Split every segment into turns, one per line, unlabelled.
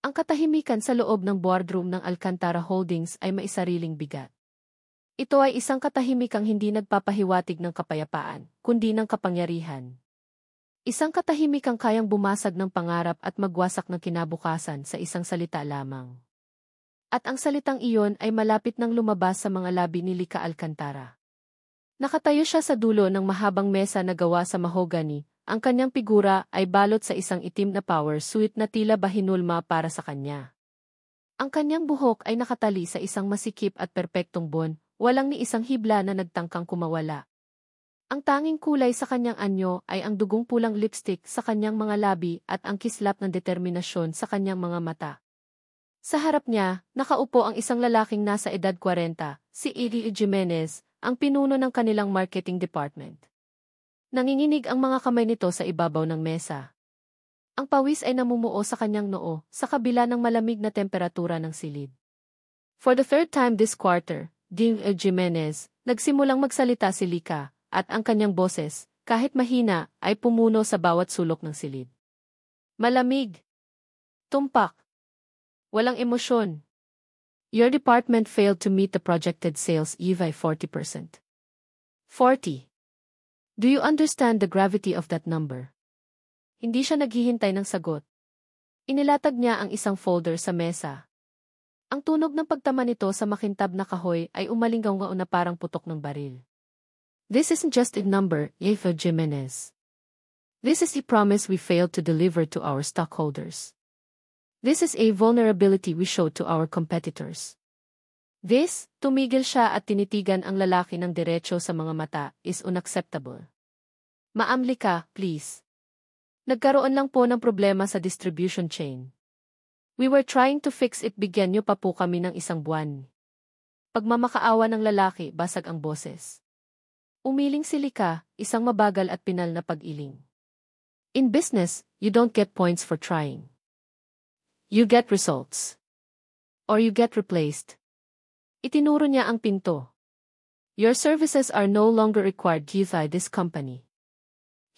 Ang katahimikan sa loob ng boardroom ng Alcantara Holdings ay maisariling bigat. Ito ay isang katahimikang hindi nagpapahiwatig ng kapayapaan, kundi ng kapangyarihan. Isang katahimikang kayang bumasag ng pangarap at magwasak ng kinabukasan sa isang salita lamang. At ang salitang iyon ay malapit nang lumabas sa mga labi ni Lika Alcantara. Nakatayo siya sa dulo ng mahabang mesa na gawa sa mahogany. Ang kanyang figura ay balot sa isang itim na power suit na tila ba hinulma para sa kanya. Ang kanyang buhok ay nakatali sa isang masikip at perpektong buwan, walang ni isang hibla na nagtangkang kumawala. Ang tanging kulay sa kanyang anyo ay ang dugong pulang lipstick sa kanyang mga labi at ang kislap ng determinasyon sa kanyang mga mata. Sa harap niya, nakaupo ang isang lalaking nasa edad 40, si Eddie Jimenez, ang pinuno ng kanilang marketing department. Nanginginig ang mga kamay nito sa ibabaw ng mesa. Ang pawis ay namumuo sa kanyang noo, sa kabila ng malamig na temperatura ng silid. For the third time this quarter, Ding Jimenez, nagsimulang magsalita si Lika, at ang kanyang boses, kahit mahina, ay pumuno sa bawat sulok ng silid. Malamig. Tumpak. Walang emosyon. Your department failed to meet the projected sales by 40%. 40. Do you understand the gravity of that number? Hindi siya naghihintay ng sagot. Inilatag niya ang isang folder sa mesa. Ang tunog ng pagtama nito sa makintab na kahoy ay umalinggaw na parang putok ng baril. This isn't just a number, Eva Jimenez. This is a promise we failed to deliver to our stockholders. This is a vulnerability we showed to our competitors. This, tumigil siya at tinitigan ang lalaki ng diretso sa mga mata, is unacceptable. Maamli ka, please. Nagkaroon lang po ng problema sa distribution chain. We were trying to fix it, bigyan niyo pa po kami ng isang buwan. Pagmamakaawa ng lalaki, basag ang boses. Umiling si Lika, isang mabagal at pinal na pag-iling. In business, you don't get points for trying. You get results. Or you get replaced. Itinuro niya ang pinto. Your services are no longer required by this company.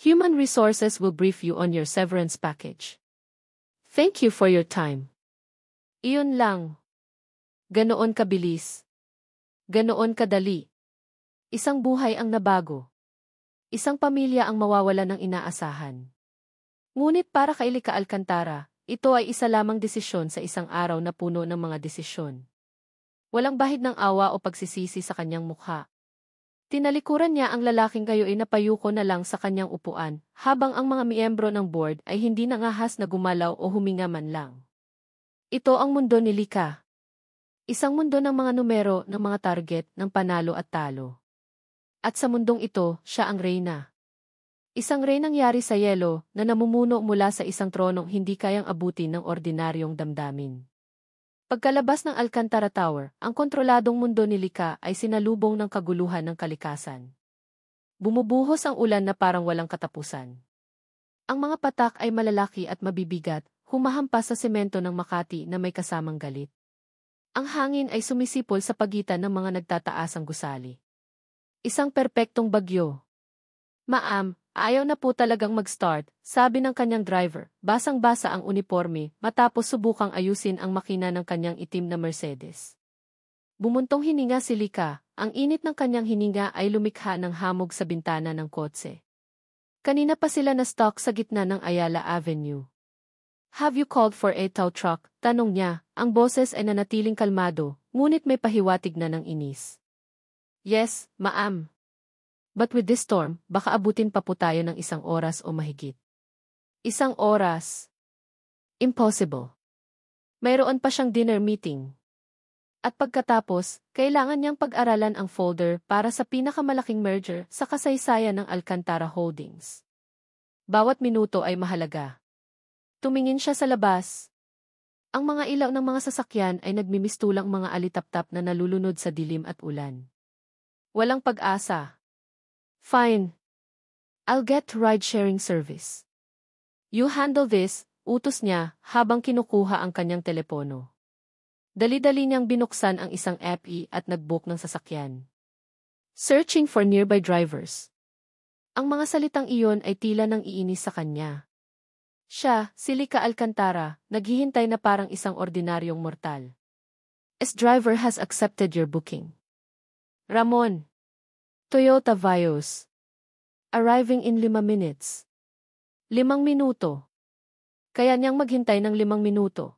Human Resources will brief you on your severance package. Thank you for your time. Iyon lang. Ganoon kabilis. Ganoon kadali. Isang buhay ang nabago. Isang pamilya ang mawawala ng inaasahan. Ngunit para kay Lika Alcantara, ito ay isa lamang desisyon sa isang araw na puno ng mga desisyon. Walang bahid ng awa o pagsisisi sa kanyang mukha. Tinalikuran niya ang lalaking gayoy na payuko na lang sa kanyang upuan, habang ang mga miyembro ng board ay hindi nangahas na gumalaw o huminga man lang. Ito ang mundo ni Lika. Isang mundo ng mga numero, ng mga target, ng panalo at talo. At sa mundong ito, siya ang reyna. Isang reynang yari sa yelo na namumuno mula sa isang tronong hindi kayang abutin ng ordinaryong damdamin. Pagkalabas ng Alcantara Tower, ang kontroladong mundo ni Lika ay sinalubong ng kaguluhan ng kalikasan. Bumubuhos ang ulan na parang walang katapusan. Ang mga patak ay malalaki at mabibigat, humahampas sa semento ng Makati na may kasamang galit. Ang hangin ay sumisipol sa pagitan ng mga nagtataasang gusali. Isang perpektong bagyo. Ma'am, ayaw na po talagang mag-start, sabi ng kanyang driver, basang-basa ang uniforme, matapos subukang ayusin ang makina ng kanyang itim na Mercedes. Bumuntong hininga si Lika, ang init ng kanyang hininga ay lumikha ng hamog sa bintana ng kotse. Kanina pa sila na-stock sa gitna ng Ayala Avenue. Have you called for a tow truck? Tanong niya, ang boses ay nanatiling kalmado, ngunit may pahiwatig na ng inis. Yes, ma'am. But with this storm, baka abutin pa po tayo ng 1 oras o mahigit. 1 oras? Impossible. Mayroon pa siyang dinner meeting. At pagkatapos, kailangan niyang pag-aralan ang folder para sa pinakamalaking merger sa kasaysayan ng Alcantara Holdings. Bawat minuto ay mahalaga. Tumingin siya sa labas. Ang mga ilaw ng mga sasakyan ay nagmimistulang mga alitaptap na nalulunod sa dilim at ulan. Walang pag-asa. Fine. I'll get to ride-sharing service. You handle this, utos niya habang kinukuha ang kanyang telepono. Dali-dali niyang binuksan ang isang app at nag-book ng sasakyan. Searching for nearby drivers. Ang mga salitang iyon ay tila nang iinis sa kanya. Siya, si Lika Alcantara, naghihintay na parang isang ordinaryong mortal. As driver has accepted your booking. Ramon. Toyota Vios. Arriving in 5 minutes. 5 minuto. Kaya niyang maghintay ng 5 minuto.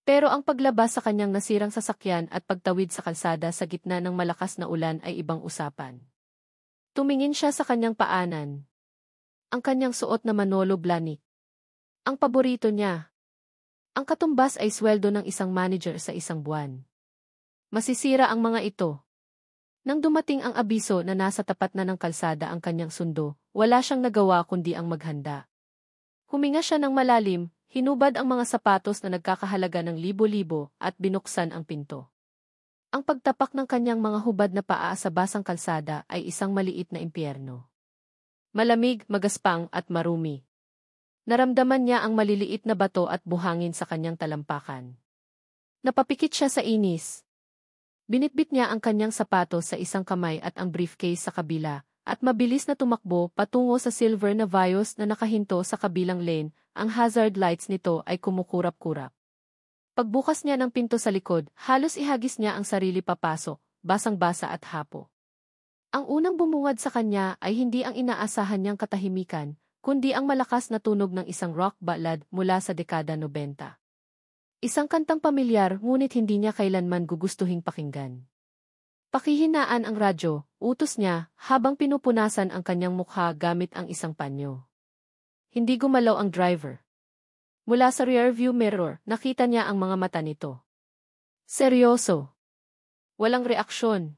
Pero ang paglabas sa kanyang nasirang sasakyan at pagtawid sa kalsada sa gitna ng malakas na ulan ay ibang usapan. Tumingin siya sa kanyang paanan. Ang kanyang suot na Manolo Blahnik. Ang paborito niya. Ang katumbas ay sweldo ng isang manager sa isang buwan. Masisira ang mga ito. Nang dumating ang abiso na nasa tapat na ng kalsada ang kanyang sundo, wala siyang nagawa kundi ang maghanda. Huminga siya ng malalim, hinubad ang mga sapatos na nagkakahalaga ng libo-libo at binuksan ang pinto. Ang pagtapak ng kanyang mga hubad na paa sa basang kalsada ay isang maliit na impyerno. Malamig, magaspang at marumi. Naramdaman niya ang maliliit na bato at buhangin sa kanyang talampakan. Napapikit siya sa inis. Binitbit niya ang kanyang sapatos sa isang kamay at ang briefcase sa kabila, at mabilis na tumakbo patungo sa silver na Vios na nakahinto sa kabilang lane. Ang hazard lights nito ay kumukurap-kurap. Pagbukas niya ng pinto sa likod, halos ihagis niya ang sarili papasok, basang-basa at hapo. Ang unang bumungad sa kanya ay hindi ang inaasahan niyang katahimikan, kundi ang malakas na tunog ng isang rock ballad mula sa dekada 90. Isang kantang pamilyar ngunit hindi niya kailanman gugustuhing pakinggan. Pakihinaan ang radyo, utos niya, habang pinupunasan ang kanyang mukha gamit ang isang panyo. Hindi gumalaw ang driver. Mula sa rearview mirror, nakita niya ang mga mata nito. Seryoso. Walang reaksyon.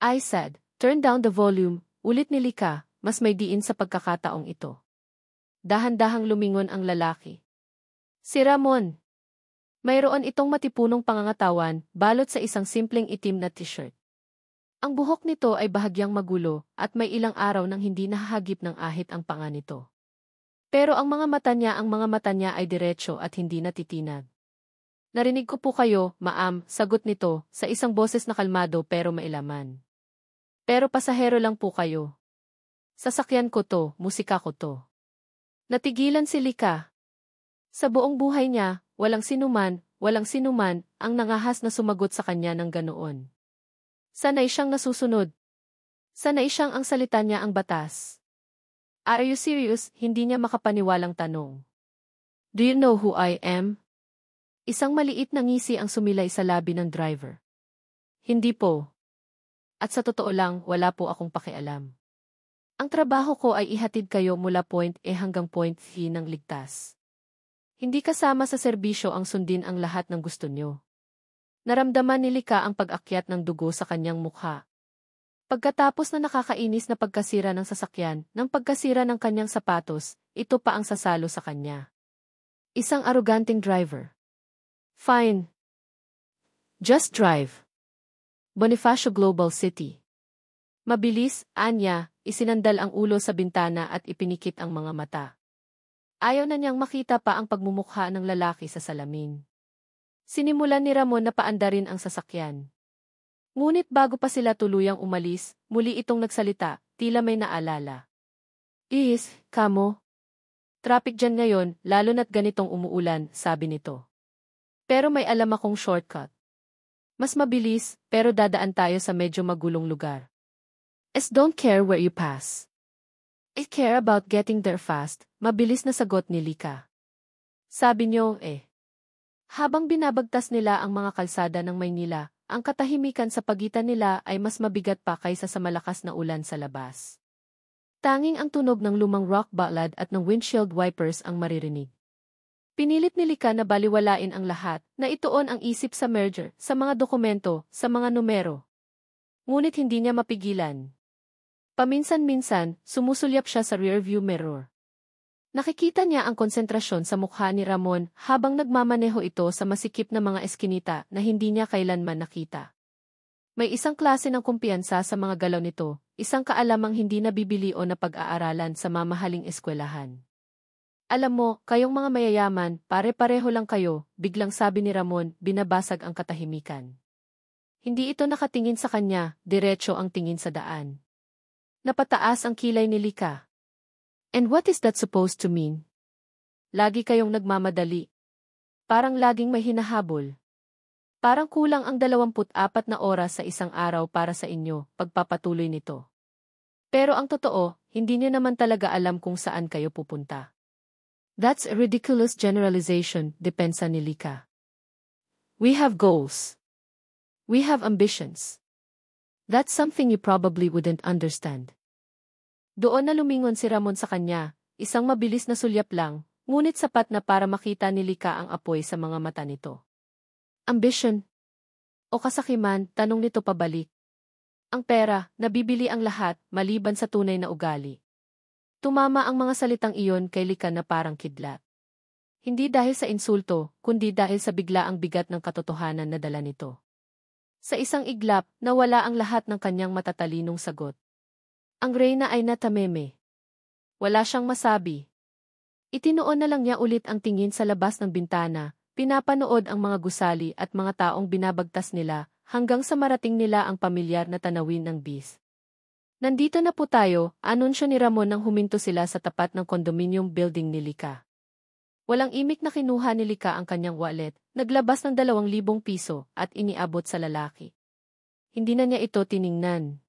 I said, turn down the volume, ulit ni Lika, mas may diin sa pagkakataong ito. Dahan-dahang lumingon ang lalaki. Si Ramon. Mayroon itong matipunong pangangatawan, balot sa isang simpleng itim na t-shirt. Ang buhok nito ay bahagyang magulo, at may ilang araw nang hindi nahahagip ng ahit ang panga nito. Pero ang mga mata niya ay diretso at hindi natitinag. Narinig ko po kayo, ma'am, sagot nito, sa isang boses na kalmado pero mailaman. Pero pasahero lang po kayo. Sasakyan ko to, musika ko to. Natigilan si Lika. Sa buong buhay niya, walang sinuman, ang nangahas na sumagot sa kanya ng ganoon. Sanay siyang nasusunod. Sanay siyang ang salita niya ang batas. Are you serious? Hindi niya makapaniwalang tanong. Do you know who I am? Isang maliit na ngisi ang sumilay sa labi ng driver. Hindi po. At sa totoo lang, wala po akong pakialam. Ang trabaho ko ay ihatid kayo mula point A hanggang point C ng ligtas. Hindi kasama sa serbisyo ang sundin ang lahat ng gusto niyo. Naramdaman ni Lika ang pag-akyat ng dugo sa kanyang mukha. Pagkatapos na nakakainis na pagkasira ng sasakyan, ng pagkasira ng kanyang sapatos, ito pa ang sasalo sa kanya. Isang aroganting driver. Fine. Just drive. Bonifacio Global City. Mabilis, anya, isinandal ang ulo sa bintana at ipinikit ang mga mata. Ayaw na niyang makita pa ang pagmumukha ng lalaki sa salamin. Sinimulan ni Ramon na paandarin ang sasakyan. Ngunit bago pa sila tuluyang umalis, muli itong nagsalita, tila may naalala. Kamo. Traffic dyan ngayon, lalo na't ganitong umuulan, sabi nito. Pero may alam akong shortcut. Mas mabilis, pero dadaan tayo sa medyo magulong lugar. Don't care where you pass. I care about getting there fast, mabilis na sagot ni Lika. Sabi niyo, Habang binabagtas nila ang mga kalsada ng Maynila, ang katahimikan sa pagitan nila ay mas mabigat pa kaysa sa malakas na ulan sa labas. Tanging ang tunog ng lumang rock ballad at ng windshield wipers ang maririnig. Pinilit ni Lika na baliwalain ang lahat, na ituon ang isip sa merger, sa mga dokumento, sa mga numero. Ngunit hindi niya mapigilan. Paminsan-minsan, sumusulyap siya sa rearview mirror. Nakikita niya ang konsentrasyon sa mukha ni Ramon habang nagmamaneho ito sa masikip na mga eskinita na hindi niya kailanman nakita. May isang klase ng kumpiyansa sa mga galaw nito, isang kaalamang hindi nabibili o napag-aaralan sa mamahaling eskwelahan. Alam mo, kayong mga mayayaman, pare-pareho lang kayo, biglang sabi ni Ramon, binabasag ang katahimikan. Hindi ito nakatingin sa kanya, diretso ang tingin sa daan. Napataas ang kilay ni Lika. And what is that supposed to mean? lagi kayong nagmamadali. Parang laging may hinahabol. Parang kulang ang 24 na oras sa isang araw para sa inyo, pagpapatuloy nito. Pero ang totoo, hindi niyo naman talaga alam kung saan kayo pupunta. That's a ridiculous generalization, depensa ni Lika. We have goals. We have ambitions. That's something you probably wouldn't understand. Doon na lumingon si Ramon sa kanya, isang mabilis na sulyap lang, ngunit sapat na para makita ni Lika ang apoy sa mga mata nito. Ambition? O kasakiman, tanong nito pabalik. Ang pera, nabibili ang lahat, maliban sa tunay na ugali. Tumama ang mga salitang iyon kay Lika na parang kidlat. Hindi dahil sa insulto, kundi dahil sa biglaang bigat ng katotohanan na dala nito. Sa isang iglap, nawala ang lahat ng kanyang matatalinong sagot. Ang reyna ay natameme. Wala siyang masabi. Itinoon na lang niya ulit ang tingin sa labas ng bintana, pinapanood ang mga gusali at mga taong binabagtas nila, hanggang sa marating nila ang pamilyar na tanawin ng bis. Nandito na po tayo, anunsyo ni Ramon nang huminto sila sa tapat ng condominium building ni Lika. Walang imik na kinuha ni Lika ang kanyang wallet, naglabas ng 2,000 piso at iniabot sa lalaki. Hindi na niya ito tiningnan.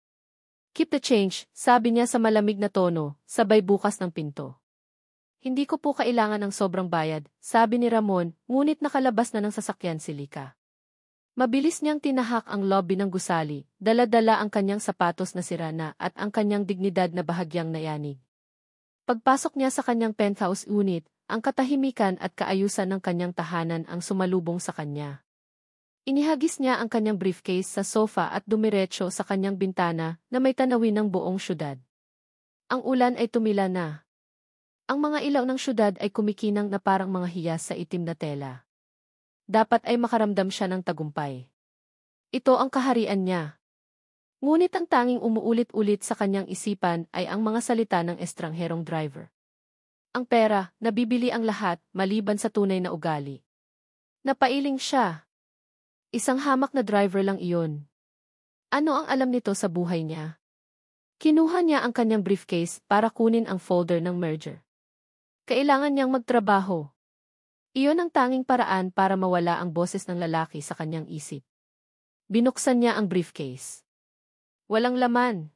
Keep the change, sabi niya sa malamig na tono, sabay bukas ng pinto. Hindi ko po kailangan ng sobrang bayad, sabi ni Ramon, ngunit nakalabas na ng sasakyan si Lika. Mabilis niyang tinahak ang lobby ng gusali, dala-dala ang kanyang sapatos na sira na at ang kanyang dignidad na bahagyang nayanig. Pagpasok niya sa kanyang penthouse unit, ang katahimikan at kaayusan ng kanyang tahanan ang sumalubong sa kanya. Inihagis niya ang kanyang briefcase sa sofa at dumiretso sa kanyang bintana na may tanawin ng buong syudad. Ang ulan ay tumila na. Ang mga ilaw ng syudad ay kumikinang na parang mga hiyas sa itim na tela. Dapat ay makaramdam siya ng tagumpay. Ito ang kaharian niya. Ngunit ang tanging umuulit-ulit sa kanyang isipan ay ang mga salita ng estrangherong driver. Ang pera, nabibili ang lahat, maliban sa tunay na ugali. Napailing siya. Isang hamak na driver lang iyon. Ano ang alam nito sa buhay niya? Kinuha niya ang kanyang briefcase para kunin ang folder ng merger. Kailangan niyang magtrabaho. Iyon ang tanging paraan para mawala ang boses ng lalaki sa kanyang isip. Binuksan niya ang briefcase. Walang laman.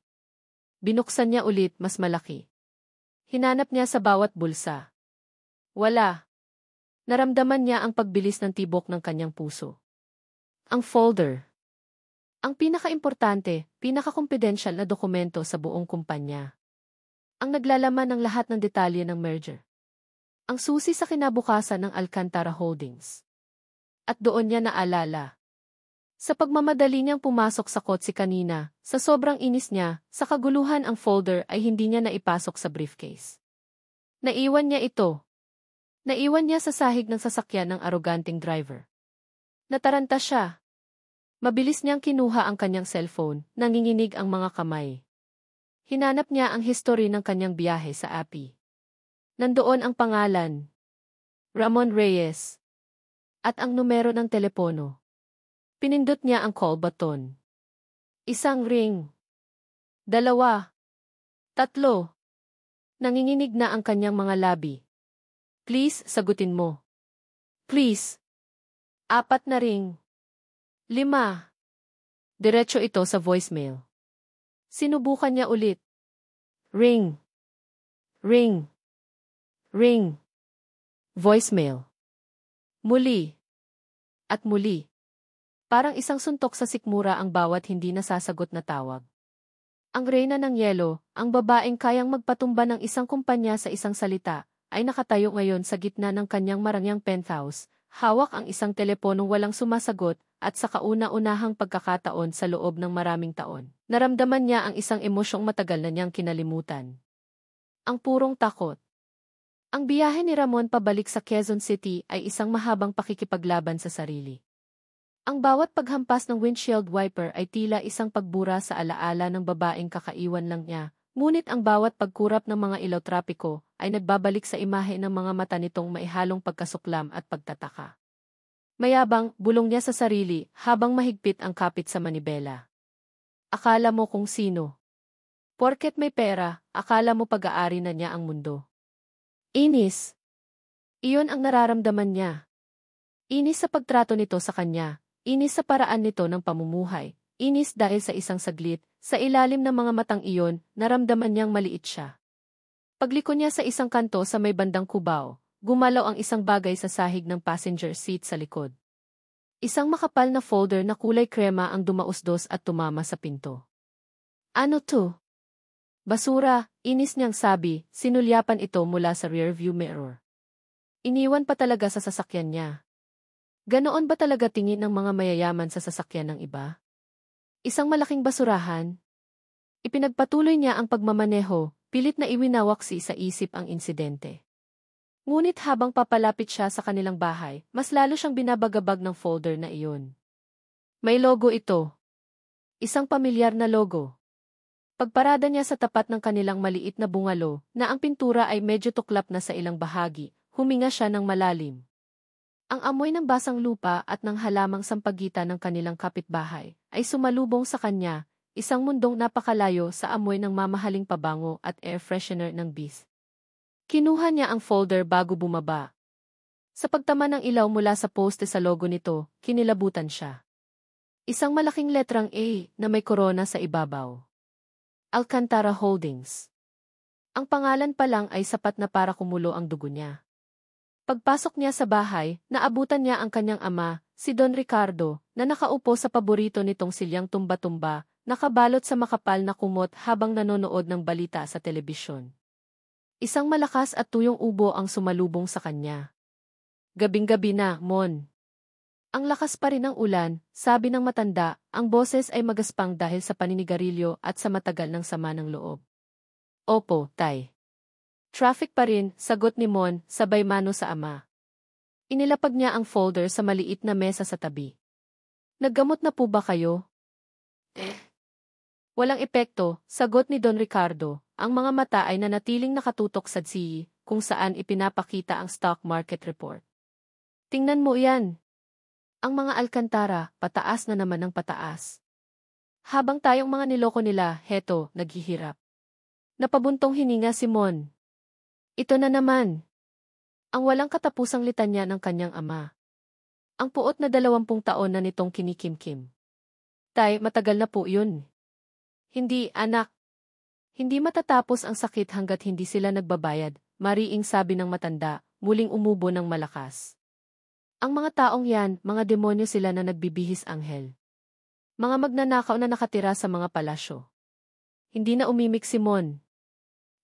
Binuksan niya ulit, mas malaki. Hinanap niya sa bawat bulsa. Wala. Naramdaman niya ang pagbilis ng tibok ng kanyang puso. Ang folder. Ang pinaka-importante, pinaka-confidential na dokumento sa buong kumpanya. Ang naglalaman ng lahat ng detalye ng merger. Ang susi sa kinabukasan ng Alcantara Holdings. At doon niya naalala. Sa pagmamadali niyang pumasok sa kotse kanina, sa sobrang inis niya, sa kaguluhan ang folder ay hindi niya naipasok sa briefcase. Naiwan niya ito. Naiwan niya sa sahig ng sasakyan ng aroganting driver. Nataranta siya. Mabilis niyang kinuha ang kanyang cellphone, nanginginig ang mga kamay. Hinanap niya ang history ng kanyang biyahe sa API. Nandoon ang pangalan. Ramon Reyes. At ang numero ng telepono. Pinindot niya ang call button. Isang ring. 2. 3. Nanginginig na ang kanyang mga labi. Please, sagutin mo. Please. 4 na ring. 5. Diretso ito sa voicemail. Sinubukan niya ulit. Ring. Ring. Ring. Voicemail. Muli. At muli. Parang isang suntok sa sikmura ang bawat hindi nasasagot na tawag. Ang reyna ng yelo, ang babaeng kayang magpatumba ng isang kumpanya sa isang salita, ay nakatayo ngayon sa gitna ng kanyang marangyang penthouse, hawak ang isang teleponong walang sumasagot, at sa kauna-unahang pagkakataon sa loob ng maraming taon, naramdaman niya ang isang emosyong matagal na niyang kinalimutan. Ang purong takot. Ang biyahe ni Ramon pabalik sa Quezon City ay isang mahabang pakikipaglaban sa sarili. Ang bawat paghampas ng windshield wiper ay tila isang pagbura sa alaala ng babaeng kakaiwan lang niya, ngunit ang bawat pagkurap ng mga ilaw trapiko ay nagbabalik sa imahe ng mga mata nitong maihalong pagkasuklam at pagtataka. Mayabang, bulong niya sa sarili habang mahigpit ang kapit sa manibela. Akala mo kung sino? Porket may pera, akala mo pag-aari na niya ang mundo. Inis. Iyon ang nararamdaman niya. Inis sa pagtrato nito sa kanya, inis sa paraan nito ng pamumuhay, inis dahil sa isang saglit, sa ilalim ng mga matang iyon, naramdaman niyang maliit siya. Pagliko niya sa isang kanto sa may bandang kubaw, gumalaw ang isang bagay sa sahig ng passenger seat sa likod. Isang makapal na folder na kulay krema ang dumausdos at tumama sa pinto. Ano to? Basura, inis niyang sabi, sinulyapan ito mula sa rearview mirror. Iniwan pa talaga sa sasakyan niya. Ganoon ba talaga tingin ng mga mayayaman sa sasakyan ng iba? Isang malaking basurahan? Ipinagpatuloy niya ang pagmamaneho, pilit na iwinawaksi sa isip ang insidente. Ngunit habang papalapit siya sa kanilang bahay, mas lalo siyang binabagabag ng folder na iyon. May logo ito. Isang pamilyar na logo. Pagparada niya sa tapat ng kanilang maliit na bungalo, na ang pintura ay medyo tuklap na sa ilang bahagi, huminga siya ng malalim. Ang amoy ng basang lupa at ng halamang sampagitan ng kanilang kapitbahay ay sumalubong sa kanya, isang mundong napakalayo sa amoy ng mamahaling pabango at air freshener ng Beast. Kinuha niya ang folder bago bumaba. Sa pagtama ng ilaw mula sa poste sa logo nito, kinilabutan siya. Isang malaking letrang A na may korona sa ibabaw. Alcantara Holdings. Ang pangalan pa lang ay sapat na para kumulo ang dugo niya. Pagpasok niya sa bahay, naabutan niya ang kanyang ama, si Don Ricardo, na nakaupo sa paborito nitong silyang tumba-tumba, nakabalot sa makapal na kumot habang nanonood ng balita sa telebisyon. Isang malakas at tuyong ubo ang sumalubong sa kanya. Gabing-gabi na, Mon. Ang lakas pa rin ng ulan, sabi ng matanda, ang boses ay magaspang dahil sa paninigarilyo at sa matagal ng sama ng loob. Opo, tay. Traffic pa rin, sagot ni Mon, sabay mano sa ama. Inilapag niya ang folder sa maliit na mesa sa tabi. Naggamot na po ba kayo? Walang epekto, sagot ni Don Ricardo, ang mga mata ay nanatiling nakatutok sa CE, kung saan ipinapakita ang stock market report. Tingnan mo yan. Ang mga Alcantara, pataas na naman ng pataas. Habang tayong mga niloko nila, heto, naghihirap. Napabuntong hininga si Mon. Ito na naman. Ang walang katapusang litanya ng kanyang ama. Ang puot na 20 taon na nitong kinikimkim. Tay, matagal na po yun. Hindi, anak. Hindi matatapos ang sakit hanggat hindi sila nagbabayad, mariing sabi ng matanda, muling umubo ng malakas. Ang mga taong yan, mga demonyo sila na nagbibihis anghel. Mga magnanakaw na nakatira sa mga palasyo. Hindi na umimik si Mon.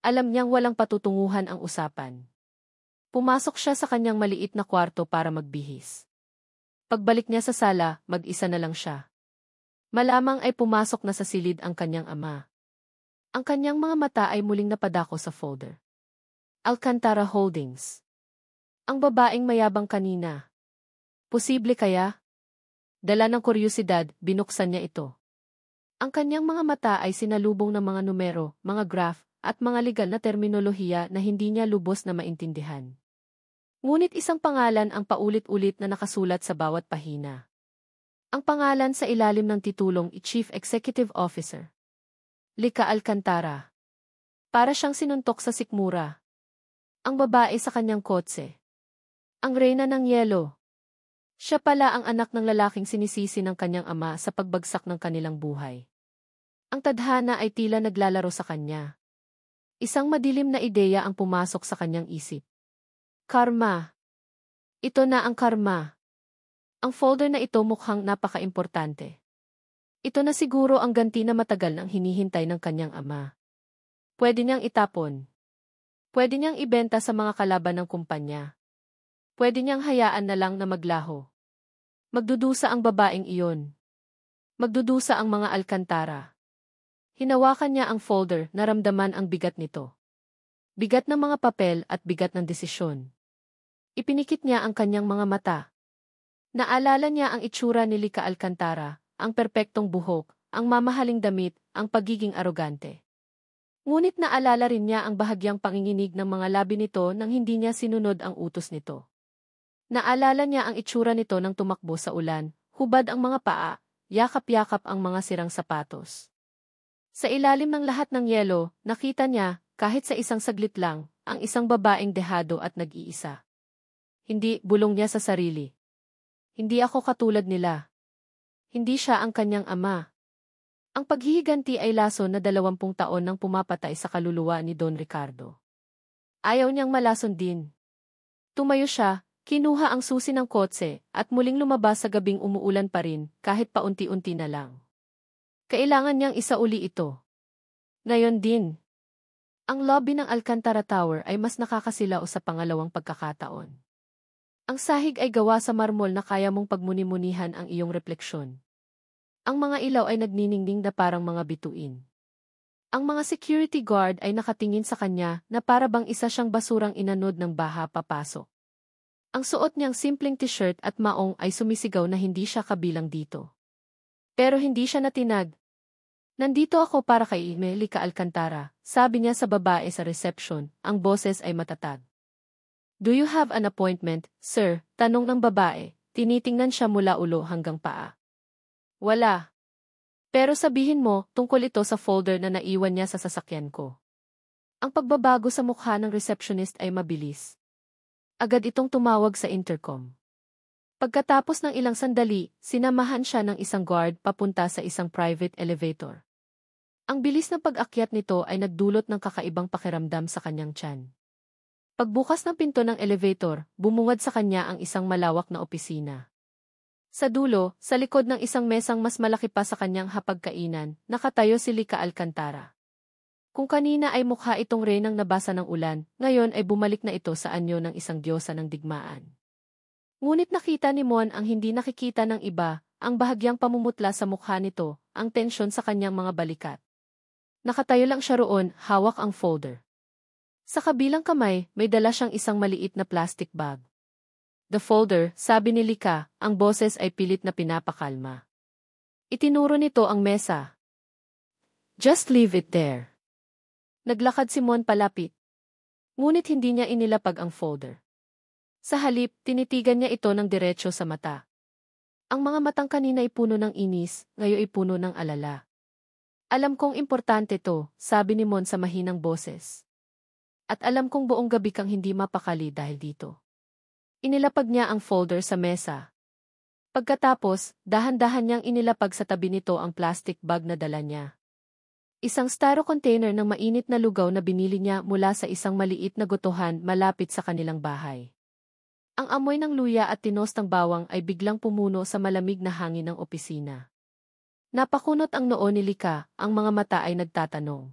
Alam niyang walang patutunguhan ang usapan. Pumasok siya sa kanyang maliit na kwarto para magbihis. Pagbalik niya sa sala, mag-isa na lang siya. Malamang ay pumasok na sa silid ang kanyang ama. Ang kanyang mga mata ay muling napadako sa folder. Alcantara Holdings. Ang babaeng mayabang kanina. Posible kaya? Dala ng kuryusidad, binuksan niya ito. Ang kanyang mga mata ay sinalubong ng mga numero, mga graph, at mga legal na terminolohiya na hindi niya lubos na maintindihan. Ngunit isang pangalan ang paulit-ulit na nakasulat sa bawat pahina. Ang pangalan sa ilalim ng titulong Chief Executive Officer. Lika Alcantara. Para siyang sinuntok sa sikmura. Ang babae sa kanyang kotse. Ang reyna ng yelo. Siya pala ang anak ng lalaking sinisisi ng kanyang ama sa pagbagsak ng kanilang buhay. Ang tadhana ay tila naglalaro sa kanya. Isang madilim na ideya ang pumasok sa kanyang isip. Karma. Ito na ang karma. Ang folder na ito mukhang napaka-importante. Ito na siguro ang ganti na matagal nang hinihintay ng kanyang ama. Pwede niyang itapon. Pwede niyang ibenta sa mga kalaban ng kumpanya. Pwede niyang hayaan na lang na maglaho. Magdudusa ang babaeng iyon. Magdudusa ang mga Alcantara. Hinawakan niya ang folder, naramdaman ang bigat nito. Bigat ng mga papel at bigat ng desisyon. Ipinikit niya ang kanyang mga mata. Naalala niya ang itsura ni Lika Alcantara, ang perpektong buhok, ang mamahaling damit, ang pagiging arogante. Ngunit naalala rin niya ang bahagyang panginginig ng mga labi nito nang hindi niya sinunod ang utos nito. Naalala niya ang itsura nito nang tumakbo sa ulan, hubad ang mga paa, yakap-yakap ang mga sirang sapatos. Sa ilalim ng lahat ng yelo, nakita niya, kahit sa isang saglit lang, ang isang babaeng dehado at nag-iisa. Hindi, bulong niya sa sarili. Hindi ako katulad nila. Hindi siya ang kanyang ama. Ang paghihiganti ay lason na 20 taon nang pumapatay sa kaluluwa ni Don Ricardo. Ayaw niyang malason din. Tumayo siya, kinuha ang susi ng kotse, at muling lumabas sa gabing umuulan pa rin, kahit paunti-unti na lang. Kailangan niyang isauli ito. Ngayon din. Ang lobby ng Alcantara Tower ay mas nakakasilaw sa pangalawang pagkakataon. Ang sahig ay gawa sa marmol na kaya mong pagmuni-munihan ang iyong refleksyon. Ang mga ilaw ay nagniningning na parang mga bituin. Ang mga security guard ay nakatingin sa kanya na para bang isa siyang basurang inanod ng baha papasok. Ang suot niyang simpleng t-shirt at maong ay sumisigaw na hindi siya kabilang dito. Pero hindi siya natinag. Nandito ako para kay Melica Alcantara, sabi niya sa babae sa reception, ang boses ay matatag. Do you have an appointment, sir? Tanong ng babae, tinitingnan siya mula ulo hanggang paa. Wala. Pero sabihin mo, tungkol ito sa folder na naiwan niya sa sasakyan ko. Ang pagbabago sa mukha ng receptionist ay mabilis. Agad itong tumawag sa intercom. Pagkatapos ng ilang sandali, sinamahan siya ng isang guard papunta sa isang private elevator. Ang bilis ng pag-akyat nito ay nagdulot ng kakaibang pakiramdam sa kanyang tiyan. Pagbukas ng pinto ng elevator, bumungad sa kanya ang isang malawak na opisina. Sa dulo, sa likod ng isang mesang mas malaki pa sa kanyang hapagkainan, nakatayo si Lica Alcantara. Kung kanina ay mukha itong reynang nabasa ng ulan, ngayon ay bumalik na ito sa anyo ng isang diyosa ng digmaan. Ngunit nakita ni Mon ang hindi nakikita ng iba, ang bahagyang pamumutla sa mukha nito, ang tensyon sa kanyang mga balikat. Nakatayo lang siya roon, hawak ang folder. Sa kabilang kamay, may dala siyang isang maliit na plastic bag. The folder, sabi ni Lica, ang boses ay pilit na pinapakalma. Itinuro nito ang mesa. Just leave it there. Naglakad si Mon palapit. Ngunit hindi niya inilapag ang folder. Sa halip, tinitigan niya ito ng diretso sa mata. Ang mga matang kanina ay puno ng inis, ngayon ay puno ng alala. Alam kong importante to, sabi ni Mon sa mahinang boses. At alam kong buong gabi kang hindi mapakali dahil dito. Inilapag niya ang folder sa mesa. Pagkatapos, dahan-dahan niyang inilapag sa tabi nito ang plastic bag na dala niya. Isang styro container ng mainit na lugaw na binili niya mula sa isang maliit na gotohan malapit sa kanilang bahay. Ang amoy ng luya at tinostang bawang ay biglang pumuno sa malamig na hangin ng opisina. Napakunot ang noo ni Lica, ang mga mata ay nagtatanong.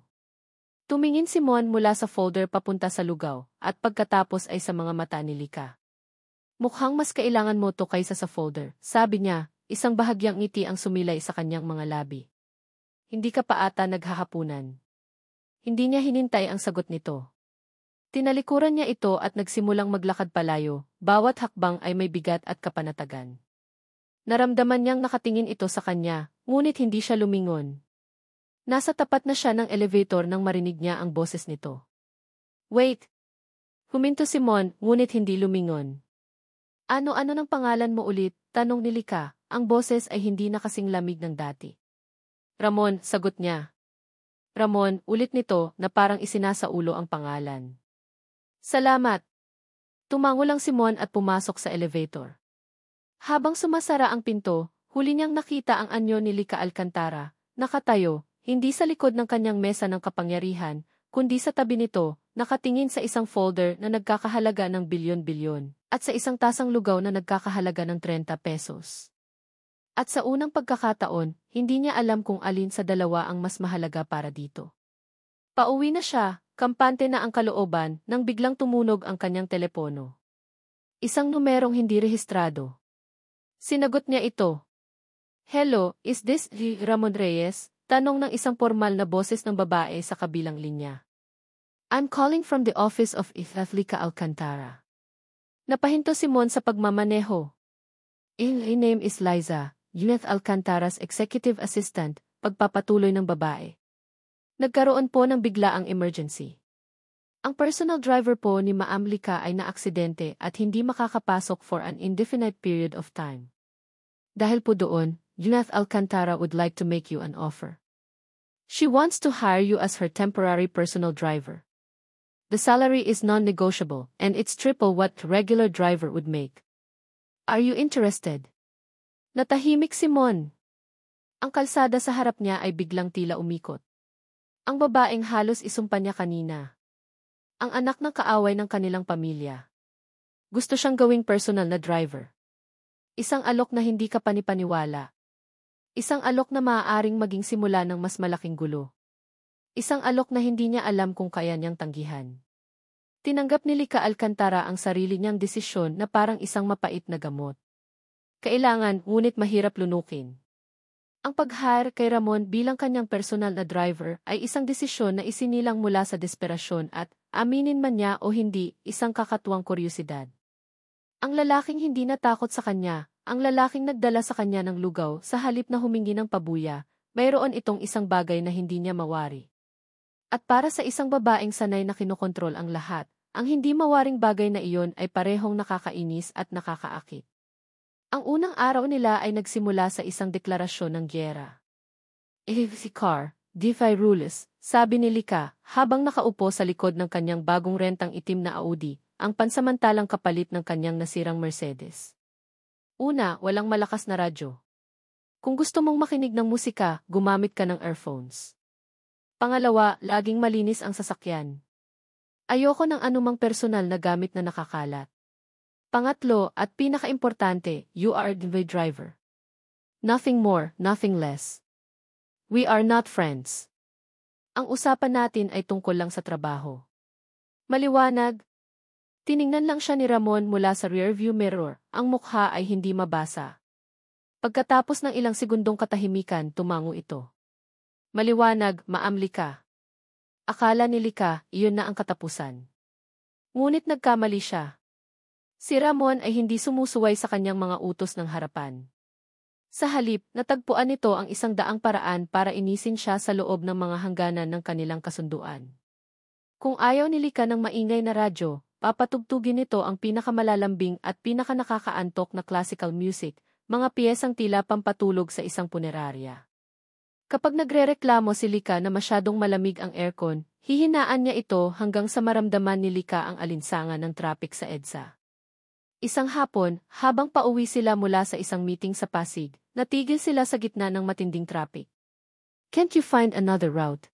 Tumingin si Mon mula sa folder papunta sa lugaw, at pagkatapos ay sa mga mata ni Lica. Mukhang mas kailangan mo to kaysa sa folder, sabi niya, isang bahagyang ngiti ang sumilay sa kanyang mga labi. Hindi ka pa ata naghahapunan. Hindi niya hinintay ang sagot nito. Tinalikuran niya ito at nagsimulang maglakad palayo, bawat hakbang ay may bigat at kapanatagan. Naramdaman niyang nakatingin ito sa kanya, ngunit hindi siya lumingon. Nasa tapat na siya ng elevator nang marinig niya ang boses nito. Wait! Huminto si Mon, ngunit hindi lumingon. Ano-ano ng pangalan mo ulit? Tanong ni Lica, ang boses ay hindi na kasing lamig ng dati. Ramon, sagot niya. Ramon, ulit nito na parang isinasaulo ang pangalan. Salamat! Tumango lang si Mon at pumasok sa elevator. Habang sumasara ang pinto, huli niyang nakita ang anyo ni Lica Alcantara, nakatayo, hindi sa likod ng kanyang mesa ng kapangyarihan, kundi sa tabi nito, nakatingin sa isang folder na nagkakahalaga ng bilyon-bilyon, at sa isang tasang lugaw na nagkakahalaga ng 30 pesos. At sa unang pagkakataon, hindi niya alam kung alin sa dalawa ang mas mahalaga para dito. Pauwi na siya, kampante na ang kalooban, nang biglang tumunog ang kanyang telepono. Isang numerong hindi rehistrado. Sinagot niya ito. Hello, is this Ramon Reyes? Tanong ng isang formal na boses ng babae sa kabilang linya. I'm calling from the office of Lica Alcantara. Napahinto si Mon sa pagmamaneho. My name is Liza, Juneth Alcantara's executive assistant, pagpapatuloy ng babae. Nagkaroon po ng biglaang emergency. Ang personal driver po ni Ma'am Lica ay naaksidente at hindi makakapasok for an indefinite period of time. Dahil po doon, Juneth Alcantara would like to make you an offer. She wants to hire you as her temporary personal driver. The salary is non-negotiable, and it's triple what a regular driver would make. Are you interested? Natahimik si Mon. Ang kalsada sa harap niya ay biglang tila umikot. Ang babaeng halos isumpa niya kanina. Ang anak ng kaaway ng kanilang pamilya. Gusto siyang gawing personal na driver. Isang alok na hindi ka panipaniwala. Isang alok na maaaring maging simula ng mas malaking gulo. Isang alok na hindi niya alam kung kaya niyang tanggihan. Tinanggap ni Lika Alcantara ang sarili niyang desisyon na parang isang mapait na gamot. Kailangan, ngunit mahirap lunukin. Ang pag-hire kay Ramon bilang kanyang personal na driver ay isang desisyon na isinilang mula sa desperasyon at, aminin man niya o hindi, isang kakatuwang kuryosidad. Ang lalaking hindi natakot sa kanya, ang lalaking nagdala sa kanya ng lugaw sa halip na humingi ng pabuya, mayroon itong isang bagay na hindi niya mawari. At para sa isang babaeng sanay na kinokontrol ang lahat, ang hindi mawaring bagay na iyon ay parehong nakakainis at nakakaakit. Ang unang araw nila ay nagsimula sa isang deklarasyon ng gyera. Si car, DeFi rules, sabi ni Lika, habang nakaupo sa likod ng kanyang bagong rentang itim na Audi, ang pansamantalang kapalit ng kanyang nasirang Mercedes. Una, walang malakas na radyo. Kung gusto mong makinig ng musika, gumamit ka ng earphones. Pangalawa, laging malinis ang sasakyan. Ayoko ng anumang personal na gamit na nakakalat. Pangatlo, at pinakaimportante, you are the driver. Nothing more, nothing less. We are not friends. Ang usapan natin ay tungkol lang sa trabaho. Maliwanag. Tiningnan lang siya ni Ramon mula sa rearview mirror, ang mukha ay hindi mabasa. Pagkatapos ng ilang segundong katahimikan, tumango ito. Maliwanag, maamli ka. Akala ni Lika, iyon na ang katapusan. Ngunit nagkamali siya. Si Ramon ay hindi sumusuway sa kanyang mga utos ng harapan. Sa halip, natagpuan nito ang isang daang paraan para inisin siya sa loob ng mga hangganan ng kanilang kasunduan. Kung ayaw ni Lika ng maingay na radyo, papatugtugin nito ang pinakamalalambing at pinakanakakaantok na classical music, mga piyesang tila pampatulog sa isang punerarya. Kapag nagrereklamo si Lika na masyadong malamig ang aircon, hihinaan niya ito hanggang sa maramdaman ni Lika ang alinsangan ng traffic sa EDSA. Isang hapon, habang pauwi sila mula sa isang meeting sa Pasig, natigil sila sa gitna ng matinding traffic. Can't you find another route?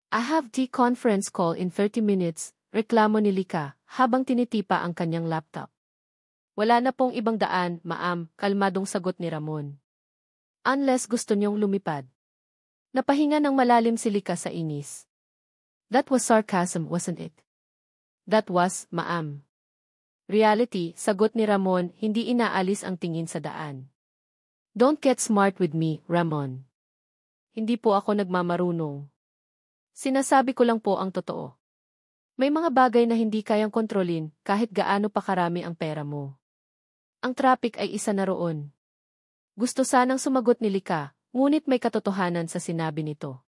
I have the conference call in 30 minutes, reklamo ni Lika, habang tinitipa ang kanyang laptop. Wala na pong ibang daan, ma'am, kalmadong sagot ni Ramon. Unless gusto niyong lumipad. Napahinga ng malalim si Lika sa inis. That was sarcasm, wasn't it? That was, ma'am. Reality, sagot ni Ramon, hindi inaalis ang tingin sa daan. Don't get smart with me, Ramon. Hindi po ako nagmamarunong. Sinasabi ko lang po ang totoo. May mga bagay na hindi kayang kontrolin kahit gaano pa karami ang pera mo. Ang traffic ay isa na roon. Gusto sanang sumagot ni Lika, ngunit may katotohanan sa sinabi nito.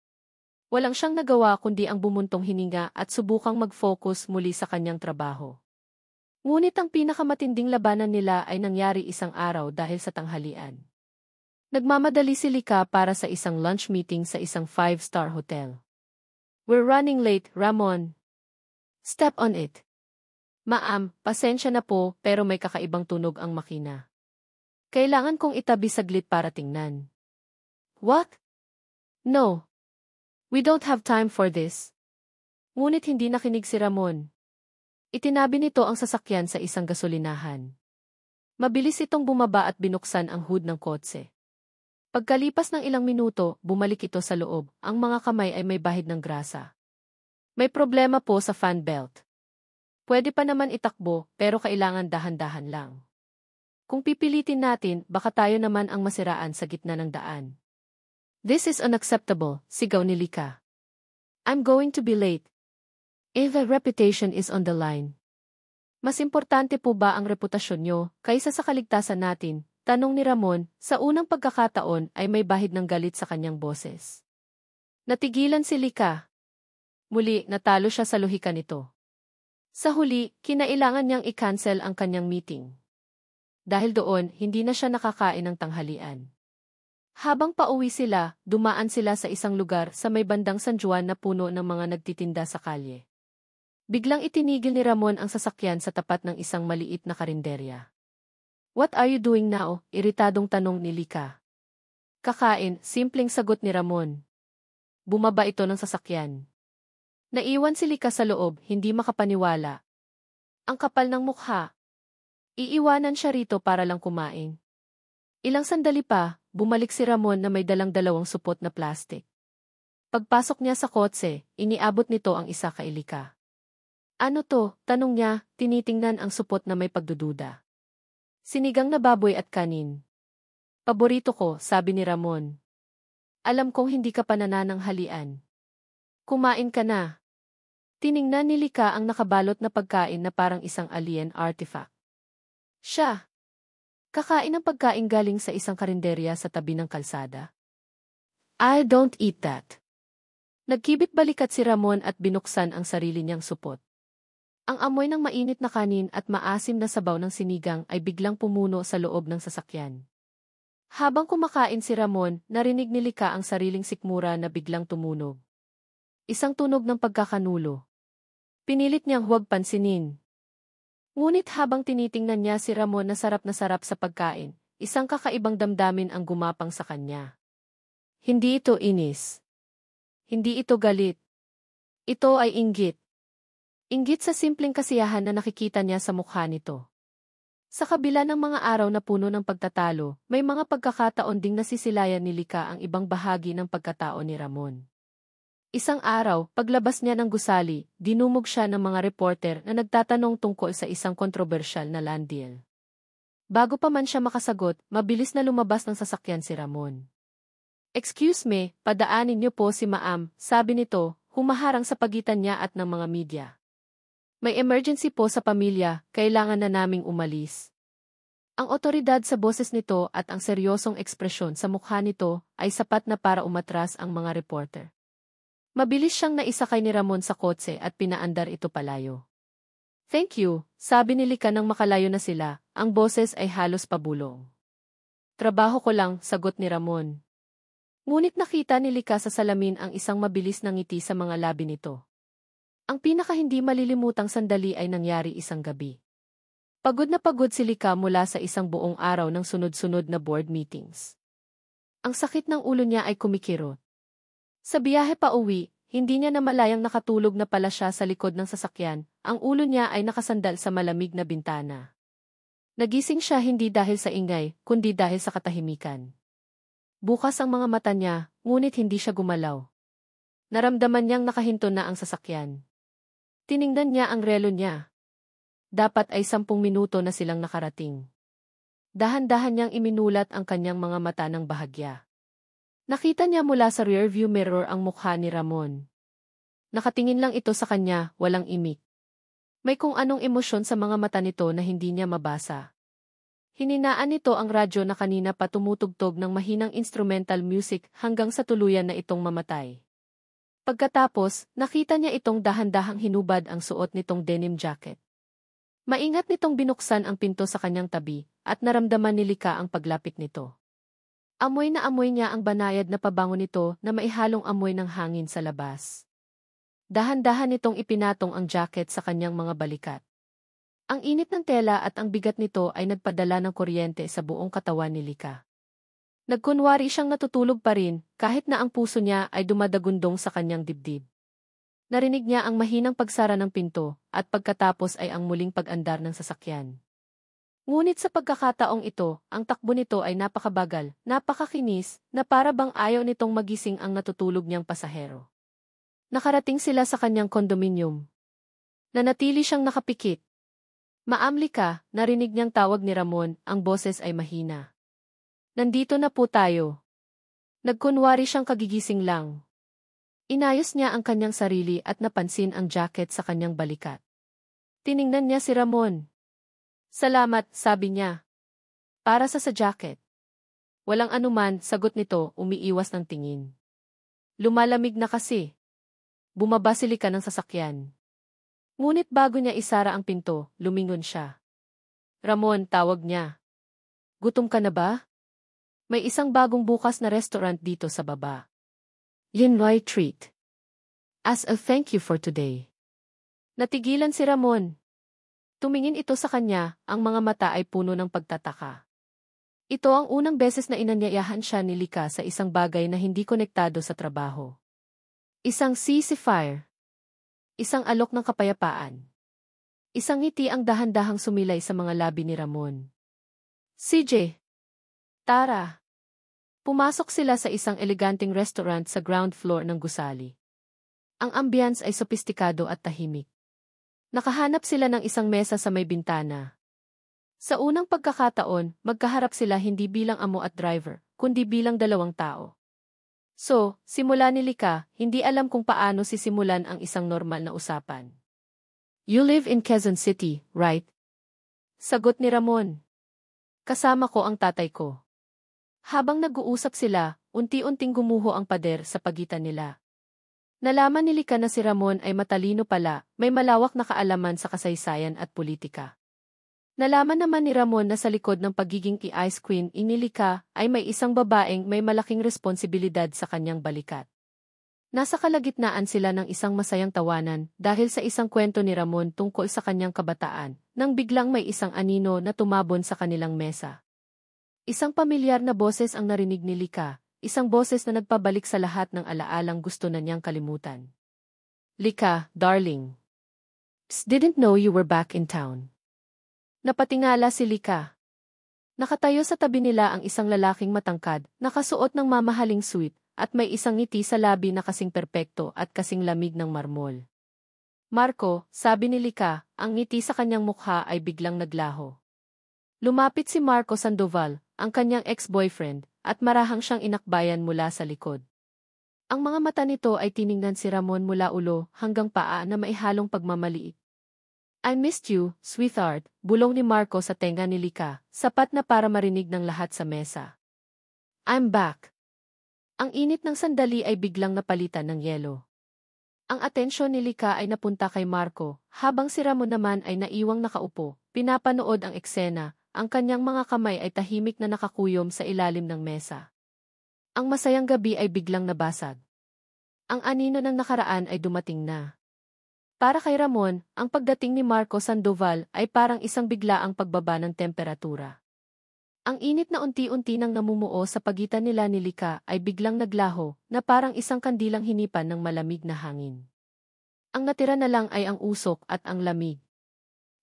Walang siyang nagawa kundi ang bumuntong hininga at subukang mag-focus muli sa kanyang trabaho. Ngunit ang pinakamatinding labanan nila ay nangyari isang araw dahil sa tanghalian. Nagmamadali si Lika para sa isang lunch meeting sa isang 5-star hotel. We're running late, Ramon. Step on it. Ma'am, pasensya na po pero may kakaibang tunog ang makina. Kailangan kong itabi saglit para tingnan. What? No. We don't have time for this. Ngunit hindi nakinig si Ramon. Itinabi nito ang sasakyan sa isang gasolinahan. Mabilis itong bumaba at binuksan ang hood ng kotse. Pagkalipas ng ilang minuto, bumalik ito sa loob, ang mga kamay ay may bahid ng grasa. May problema po sa fan belt. Pwede pa naman itakbo, pero kailangan dahan-dahan lang. Kung pipilitin natin, baka tayo naman ang masiraan sa gitna ng daan. This is unacceptable, sigaw ni Lika. I'm going to be late. If a reputation is on the line. Mas importante po ba ang reputasyon nyo kaysa sa kaligtasan natin? Tanong ni Ramon, sa unang pagkakataon ay may bahid ng galit sa kanyang boses. Natigilan si Lika. Muli, natalo siya sa lohika nito. Sa huli, kinailangan niyang i-cancel ang kanyang meeting. Dahil doon, hindi na siya nakakain ng tanghalian. Habang pauwi sila, dumaan sila sa isang lugar sa may bandang San Juan na puno ng mga nagtitinda sa kalye. Biglang itinigil ni Ramon ang sasakyan sa tapat ng isang maliit na karinderya. "What are you doing now?" Iritadong tanong ni Lika. "Kakain," simpleng sagot ni Ramon. Bumaba ito ng sasakyan. Naiwan si Lika sa loob, hindi makapaniwala. Ang kapal ng mukha. Iiwanan siya rito para lang kumain. Ilang sandali pa, bumalik si Ramon na may dalang dalawang supot na plastik. Pagpasok niya sa kotse, iniabot nito ang isa kay Lika. "Ano to?" tanong niya, tinitingnan ang supot na may pagdududa. "Sinigang na baboy at kanin. Paborito ko," sabi ni Ramon. "Alam kong hindi ka pa nanananghalian. Kumain ka na." Tiningnan ni Lika ang nakabalot na pagkain na parang isang alien artifact. Siya. Kakain ng pagkain galing sa isang karinderya sa tabi ng kalsada. "I don't eat that." Nagkibit balikat si Ramon at binuksan ang sarili niyang supot. Ang amoy ng mainit na kanin at maasim na sabaw ng sinigang ay biglang pumuno sa loob ng sasakyan. Habang kumakain si Ramon, narinig ni Lika ang sariling sikmura na biglang tumunog. Isang tunog ng pagkakanulo. Pinilit niyang huwag pansinin. Ngunit habang tinitingnan niya si Ramon na sarap sa pagkain, isang kakaibang damdamin ang gumapang sa kanya. Hindi ito inis. Hindi ito galit. Ito ay inggit. Inggit sa simpleng kasiyahan na nakikita niya sa mukha nito. Sa kabila ng mga araw na puno ng pagtatalo, may mga pagkakataon ding nasisilayan ni Lika ang ibang bahagi ng pagkatao ni Ramon. Isang araw, paglabas niya ng gusali, dinumog siya ng mga reporter na nagtatanong tungkol sa isang kontrobersyal na land deal. Bago pa man siya makasagot, mabilis na lumabas ng sasakyan si Ramon. "Excuse me, padaanin niyo po si Ma'am," sabi nito, humaharang sa pagitan niya at ng mga media. "May emergency po sa pamilya, kailangan na naming umalis." Ang otoridad sa boses nito at ang seryosong ekspresyon sa mukha nito ay sapat na para umatras ang mga reporter. Mabilis siyang naisakay ni Ramon sa kotse at pinaandar ito palayo. "Thank you," sabi ni Lika nang makalayo na sila, ang boses ay halos pabulong. "Trabaho ko lang," sagot ni Ramon. Ngunit nakita ni Lika sa salamin ang isang mabilis na ngiti sa mga labi nito. Ang pinaka hindi malilimutang sandali ay nangyari isang gabi. Pagod na pagod si Lika mula sa isang buong araw ng sunod-sunod na board meetings. Ang sakit ng ulo niya ay kumikirot. Sa biyahe pa uwi, hindi niya namalayang nakatulog na pala siya sa likod ng sasakyan, ang ulo niya ay nakasandal sa malamig na bintana. Nagising siya hindi dahil sa ingay, kundi dahil sa katahimikan. Bukas ang mga mata niya, ngunit hindi siya gumalaw. Naramdaman niyang nakahinto na ang sasakyan. Tiningnan niya ang relo niya. Dapat ay 10 minuto na silang nakarating. Dahan-dahan niyang iminulat ang kanyang mga mata ng bahagya. Nakita niya mula sa rearview mirror ang mukha ni Ramon. Nakatingin lang ito sa kanya, walang imik. May kung anong emosyon sa mga mata nito na hindi niya mabasa. Hininaan nito ang radyo na kanina pa tumutugtog ng mahinang instrumental music hanggang sa tuluyan na itong mamatay. Pagkatapos, nakita niya itong dahan-dahang hinubad ang suot nitong denim jacket. Maingat nitong binuksan ang pinto sa kanyang tabi, at naramdaman ni Lika ang paglapit nito. Amoy na amoy niya ang banayad na pabango nito na maihalong amoy ng hangin sa labas. Dahan-dahan nitong ipinatong ang jacket sa kanyang mga balikat. Ang init ng tela at ang bigat nito ay nagpadala ng kuryente sa buong katawan ni Lika. Nagkunwari siyang natutulog pa rin, kahit na ang puso niya ay dumadagundong sa kanyang dibdib. Narinig niya ang mahinang pagsara ng pinto, at pagkatapos ay ang muling pag-andar ng sasakyan. Ngunit sa pagkakataong ito, ang takbo nito ay napakabagal, napakakinis, na para bang ayaw nitong magising ang natutulog niyang pasahero. Nakarating sila sa kanyang kondominium. Nanatili siyang nakapikit. "Ma'am Lika," narinig niyang tawag ni Ramon, ang boses ay mahina. "Nandito na po tayo." Nagkunwari siyang kagigising lang. Inayos niya ang kanyang sarili at napansin ang jacket sa kanyang balikat. Tiningnan niya si Ramon. "Salamat," sabi niya. "Para sa jacket." "Walang anuman," sagot nito, umiiwas ng tingin. Lumalamig na kasi. Bumaba si Lika ng sasakyan. Ngunit bago niya isara ang pinto, lumingon siya. "Ramon," tawag niya. "Gutom ka na ba? May isang bagong bukas na restaurant dito sa baba. Linloy Treat. As a thank you for today." Natigilan si Ramon. Tumingin ito sa kanya, ang mga mata ay puno ng pagtataka. Ito ang unang beses na inanyayahan siya ni Lika sa isang bagay na hindi konektado sa trabaho. Isang ceasefire. Isang alok ng kapayapaan. Isang ngiti ang dahan-dahang sumilay sa mga labi ni Ramon. CJ. Tara. Pumasok sila sa isang eleganteng restaurant sa ground floor ng gusali. Ang ambience ay sopistikado at tahimik. Nakahanap sila ng isang mesa sa may bintana. Sa unang pagkakataon, magkaharap sila hindi bilang amo at driver, kundi bilang dalawang tao. So, simula ni Lika, hindi alam kung paano sisimulan ang isang normal na usapan. You live in Quezon City, right? Sagot ni Ramon. Kasama ko ang tatay ko. Habang nag-uusap sila, unti-unting gumuho ang pader sa pagitan nila. Nalaman ni Lika na si Ramon ay matalino pala, may malawak na kaalaman sa kasaysayan at politika. Nalaman naman ni Ramon na sa likod ng pagiging ice queen ni Lika ay may isang babaeng may malaking responsibilidad sa kanyang balikat. Nasa kalagitnaan sila ng isang masayang tawanan dahil sa isang kwento ni Ramon tungkol sa kanyang kabataan, nang biglang may isang anino na tumabon sa kanilang mesa. Isang pamilyar na boses ang narinig ni Lika, isang boses na nagpabalik sa lahat ng alaalang gusto na niyang kalimutan. Lika, darling. Didn't know you were back in town. Napatingala si Lika. Nakatayo sa tabi nila ang isang lalaking matangkad, nakasuot ng mamahaling suit, at may isang ngiti sa labi na kasing perpekto at kasing lamig ng marmol. Marco, sabi ni Lika, ang ngiti sa kanyang mukha ay biglang naglaho. Lumapit si Marco Sandoval, ang kanyang ex-boyfriend, at marahang siyang inakbayan mula sa likod. Ang mga mata nito ay tiningnan si Ramon mula ulo hanggang paa na maihalong pagmamaliit. I missed you, sweetheart, bulong ni Marco sa tenga ni Lika, sapat na para marinig ng lahat sa mesa. I'm back. Ang init ng sandali ay biglang napalitan ng yelo. Ang atensyon ni Lika ay napunta kay Marco, habang si Ramon naman ay naiwang nakaupo, pinapanood ang eksena. Ang kanyang mga kamay ay tahimik na nakakuyom sa ilalim ng mesa. Ang masayang gabi ay biglang nabasag. Ang anino ng nakaraan ay dumating na. Para kay Ramon, ang pagdating ni Marco Sandoval ay parang isang biglaang pagbaba ng temperatura. Ang init na unti-unti nang namumuo sa pagitan nila ni Lika ay biglang naglaho na parang isang kandilang hinipan ng malamig na hangin. Ang natira na lang ay ang usok at ang lamig.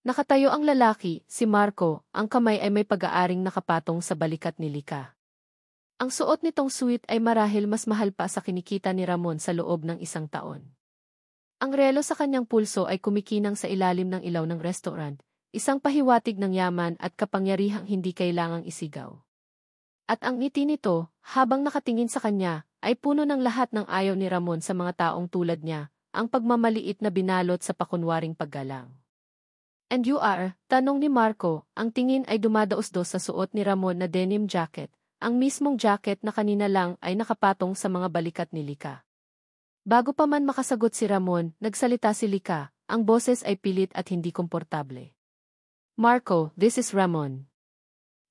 Nakatayo ang lalaki, si Marco, ang kamay ay may pag-aaring nakapatong sa balikat ni Lika. Ang suot nitong suit ay marahil mas mahal pa sa kinikita ni Ramon sa loob ng isang taon. Ang relo sa kanyang pulso ay kumikinang sa ilalim ng ilaw ng restaurant, isang pahiwatig ng yaman at kapangyarihang hindi kailangang isigaw. At ang ngiti nito, habang nakatingin sa kanya, ay puno ng lahat ng ayaw ni Ramon sa mga taong tulad niya, ang pagmamaliit na binalot sa pakunwaring paggalang. And you are, tanong ni Marco, ang tingin ay dumadaos-dos sa suot ni Ramon na denim jacket, ang mismong jacket na kanina lang ay nakapatong sa mga balikat ni Lika. Bago pa man makasagot si Ramon, nagsalita si Lika, ang boses ay pilit at hindi komportable. Marco, this is Ramon.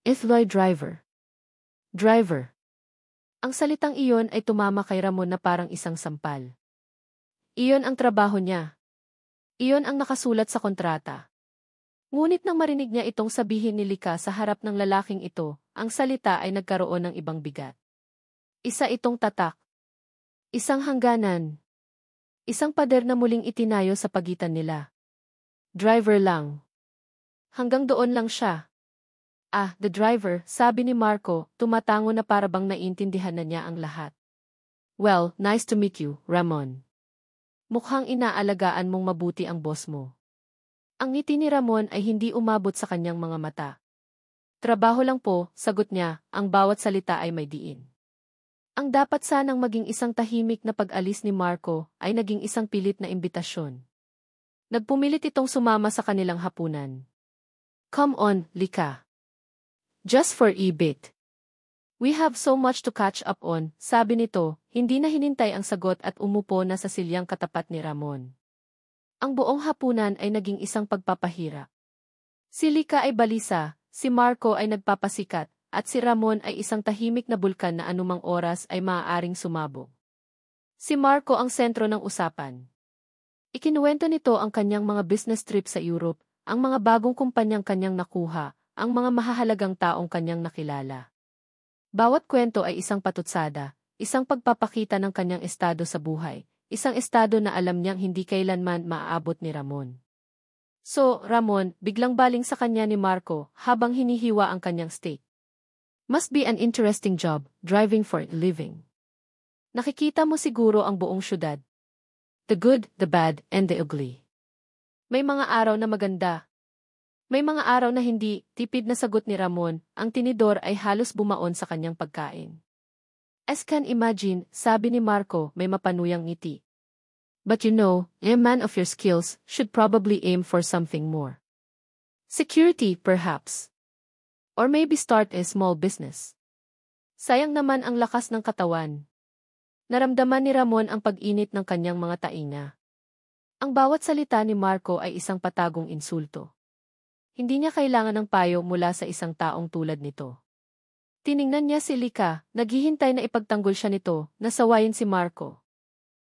Ithloy driver. Driver. Ang salitang iyon ay tumama kay Ramon na parang isang sampal. Iyon ang trabaho niya. Iyon ang nakasulat sa kontrata. Ngunit nang marinig niya itong sabihin ni Lika sa harap ng lalaking ito, ang salita ay nagkaroon ng ibang bigat. Isa itong tatak. Isang hangganan. Isang pader na muling itinayo sa pagitan nila. Driver lang. Hanggang doon lang siya. Ah, the driver, sabi ni Marco, tumatango na parabang naiintindihan na niya ang lahat. Well, nice to meet you, Ramon. Mukhang inaalagaan mong mabuti ang boss mo. Ang ngiti ni Ramon ay hindi umabot sa kanyang mga mata. Trabaho lang po, sagot niya, ang bawat salita ay may diin. Ang dapat sanang maging isang tahimik na pag-alis ni Marco ay naging isang pilit na imbitasyon. Nagpumilit itong sumama sa kanilang hapunan. Come on, Lika. Just for a bit. We have so much to catch up on, sabi nito, hindi na hinintay ang sagot at umupo na sa silyang katapat ni Ramon. Ang buong hapunan ay naging isang pagpapahirap. Si Lika ay balisa, si Marco ay nagpapasikat, at si Ramon ay isang tahimik na bulkan na anumang oras ay maaaring sumabog. Si Marco ang sentro ng usapan. Ikinuwento nito ang kanyang mga business trip sa Europe, ang mga bagong kumpanyang kanyang nakuha, ang mga mahahalagang taong kanyang nakilala. Bawat kwento ay isang patutsada, isang pagpapakita ng kanyang estado sa buhay, isang estado na alam niyang hindi kailanman maaabot ni Ramon. So, Ramon, biglang baling sa kanya ni Marco habang hinihiwa ang kanyang steak. Must be an interesting job, driving for a living. Nakikita mo siguro ang buong syudad. The good, the bad, and the ugly. May mga araw na maganda. May mga araw na hindi, tipid na sagot ni Ramon, ang tinidor ay halos bumaon sa kanyang pagkain. As can imagine, sabi ni Marco, may mapanuyang ngiti. But you know, a man of your skills should probably aim for something more. Security, perhaps. Or maybe start a small business. Sayang naman ang lakas ng katawan. Naramdaman ni Ramon ang pag-init ng kanyang mga tainga. Ang bawat salita ni Marco ay isang patagong insulto. Hindi niya kailangan ng payo mula sa isang taong tulad nito. Tiningnan niya si Lika, naghihintay na ipagtanggol siya nito, nasawayin si Marco.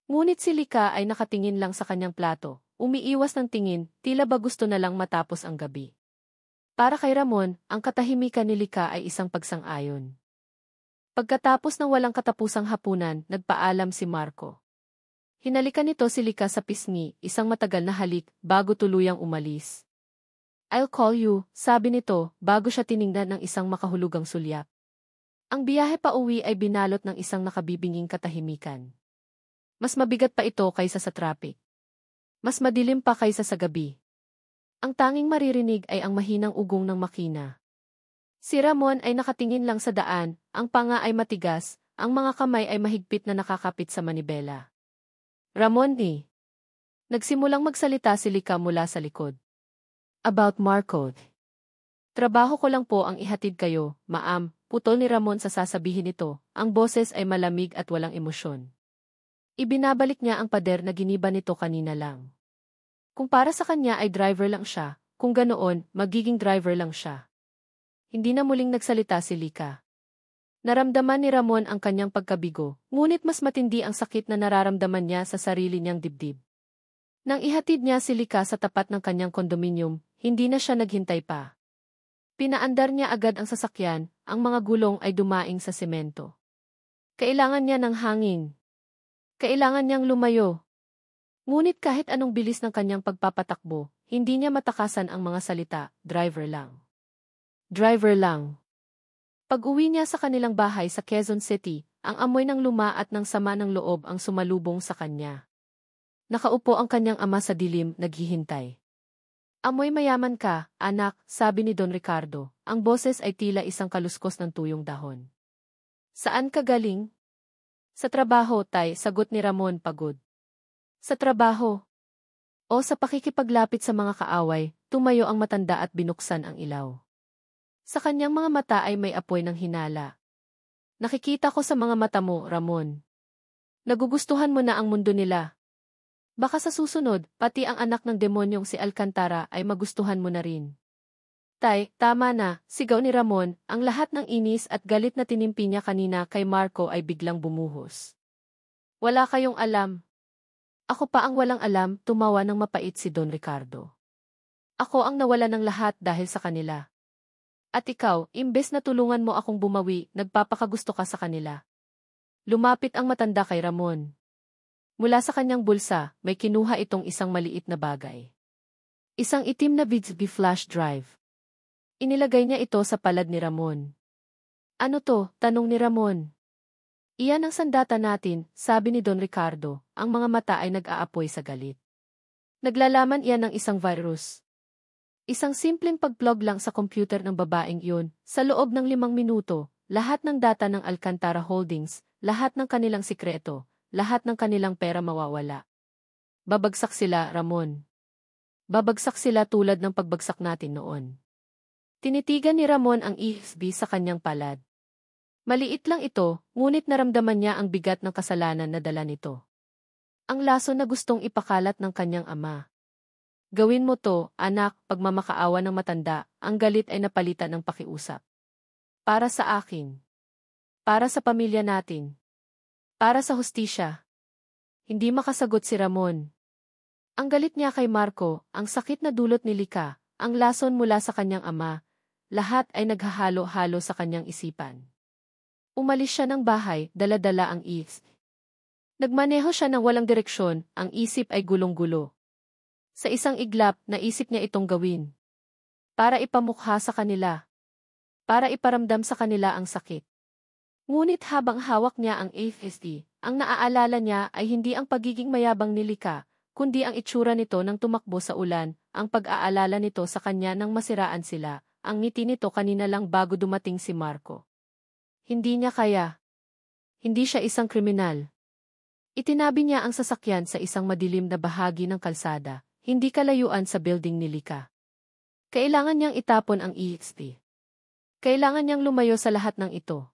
Ngunit si Lika ay nakatingin lang sa kanyang plato, umiiwas ng tingin, tila ba gusto na lang matapos ang gabi. Para kay Ramon, ang katahimikan ni Lika ay isang pagsang-ayon. Pagkatapos ng walang katapusang hapunan, nagpaalam si Marco. Hinalikan nito si Lika sa pisngi, isang matagal na halik, bago tuluyang umalis. I'll call you, sabi nito, bago siya tiningnan ng isang makahulugang sulyap. Ang biyahe pa uwi ay binalot ng isang nakabibinging katahimikan. Mas mabigat pa ito kaysa sa traffic. Mas madilim pa kaysa sa gabi. Ang tanging maririnig ay ang mahinang ugong ng makina. Si Ramon ay nakatingin lang sa daan, ang panga ay matigas, ang mga kamay ay mahigpit na nakakapit sa manibela. Ramon eh. Nagsimulang magsalita si Lika mula sa likod. About Marco. Trabaho ko lang po ang ihatid kayo, ma'am, putol ni Ramon sa sasabihin nito, ang boses ay malamig at walang emosyon. Ibinabalik niya ang pader na giniba nito kanina lang. Kung para sa kanya ay driver lang siya, kung ganoon, magiging driver lang siya. Hindi na muling nagsalita si Lika. Naramdaman ni Ramon ang kanyang pagkabigo, ngunit mas matindi ang sakit na nararamdaman niya sa sarili niyang dibdib. Nang ihatid niya si Lika sa tapat ng kanyang kondominium, hindi na siya naghintay pa. Pinaandar niya agad ang sasakyan, ang mga gulong ay dumaing sa semento. Kailangan niya ng hangin. Kailangan niyang lumayo. Ngunit kahit anong bilis ng kanyang pagpapatakbo, hindi niya matakasan ang mga salita, driver lang. Driver lang. Pag-uwi niya sa kanilang bahay sa Quezon City, ang amoy ng luma at ng sama ng loob ang sumalubong sa kanya. Nakaupo ang kanyang ama sa dilim, naghihintay. Amoy mayaman ka, anak, sabi ni Don Ricardo, ang boses ay tila isang kaluskos ng tuyong dahon. Saan ka galing? Sa trabaho, tay, sagot ni Ramon pagod. Sa trabaho. O sa pakikipaglapit sa mga kaaway, tumayo ang matanda at binuksan ang ilaw. Sa kanyang mga mata ay may apoy ng hinala. Nakikita ko sa mga mata mo, Ramon. Nagugustuhan mo na ang mundo nila. Baka sa susunod, pati ang anak ng demonyong si Alcantara ay magustuhan mo na rin. Tay, tama na, sigaw ni Ramon, ang lahat ng inis at galit na tinimpi niya kanina kay Marco ay biglang bumuhos. Wala kayong alam. Ako pa ang walang alam, tumawa ng mapait si Don Ricardo. Ako ang nawala ng lahat dahil sa kanila. At ikaw, imbes na tulungan mo akong bumawi, nagpapakagusto ka sa kanila. Lumapit ang matanda kay Ramon. Mula sa kanyang bulsa, may kinuha itong isang maliit na bagay. Isang itim na VGB flash drive. Inilagay niya ito sa palad ni Ramon. Ano to? Tanong ni Ramon. Iyan ang sandata natin, sabi ni Don Ricardo, ang mga mata ay nag-aapoy sa galit. Naglalaman iyan ng isang virus. Isang simpleng pag-plug lang sa computer ng babaeng iyon, sa loob ng 5 minuto, lahat ng data ng Alcantara Holdings, lahat ng kanilang sikreto, lahat ng kanilang pera mawawala. Babagsak sila, Ramon. Babagsak sila tulad ng pagbagsak natin noon. Tinitigan ni Ramon ang ESB sa kanyang palad. Maliit lang ito, ngunit naramdaman niya ang bigat ng kasalanan na dala nito. Ang laso na gustong ipakalat ng kanyang ama. Gawin mo to, anak, pagmamakaawa ng matanda, ang galit ay napalitan ng pakiusap. Para sa akin. Para sa pamilya natin. Para sa hustisya. Hindi makasagot si Ramon. Ang galit niya kay Marco, ang sakit na dulot ni Lika, ang lason mula sa kanyang ama, lahat ay naghahalo-halo sa kanyang isipan. Umalis siya ng bahay, dala-dala ang is. Nagmaneho siya ng walang direksyon, ang isip ay gulong-gulo. Sa isang iglap, naisip niya itong gawin. Para ipamukha sa kanila. Para iparamdam sa kanila ang sakit. Ngunit habang hawak niya ang AFSD, ang naaalala niya ay hindi ang pagiging mayabang ni Lika, kundi ang itsura nito nang tumakbo sa ulan, ang pag-aalala nito sa kanya nang masiraan sila, ang ngiti nito kanina lang bago dumating si Marco. Hindi niya kaya. Hindi siya isang kriminal. Itinabi niya ang sasakyan sa isang madilim na bahagi ng kalsada, hindi kalayuan sa building ni Lika. Kailangan niyang itapon ang EXP. Kailangan niyang lumayo sa lahat ng ito.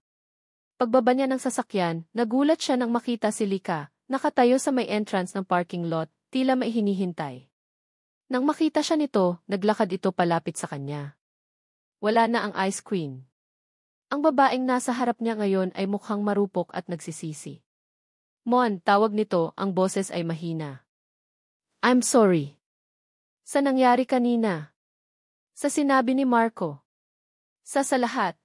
Pagbaba niya ng sasakyan, nagulat siya nang makita si Lika, nakatayo sa may entrance ng parking lot, tila may hinihintay. Nang makita siya nito, naglakad ito palapit sa kanya. Wala na ang ice queen. Ang babaeng nasa harap niya ngayon ay mukhang marupok at nagsisisi. Mon, tawag nito, ang boses ay mahina. I'm sorry. Sa nangyari kanina. Sa sinabi ni Marco. Sa lahat.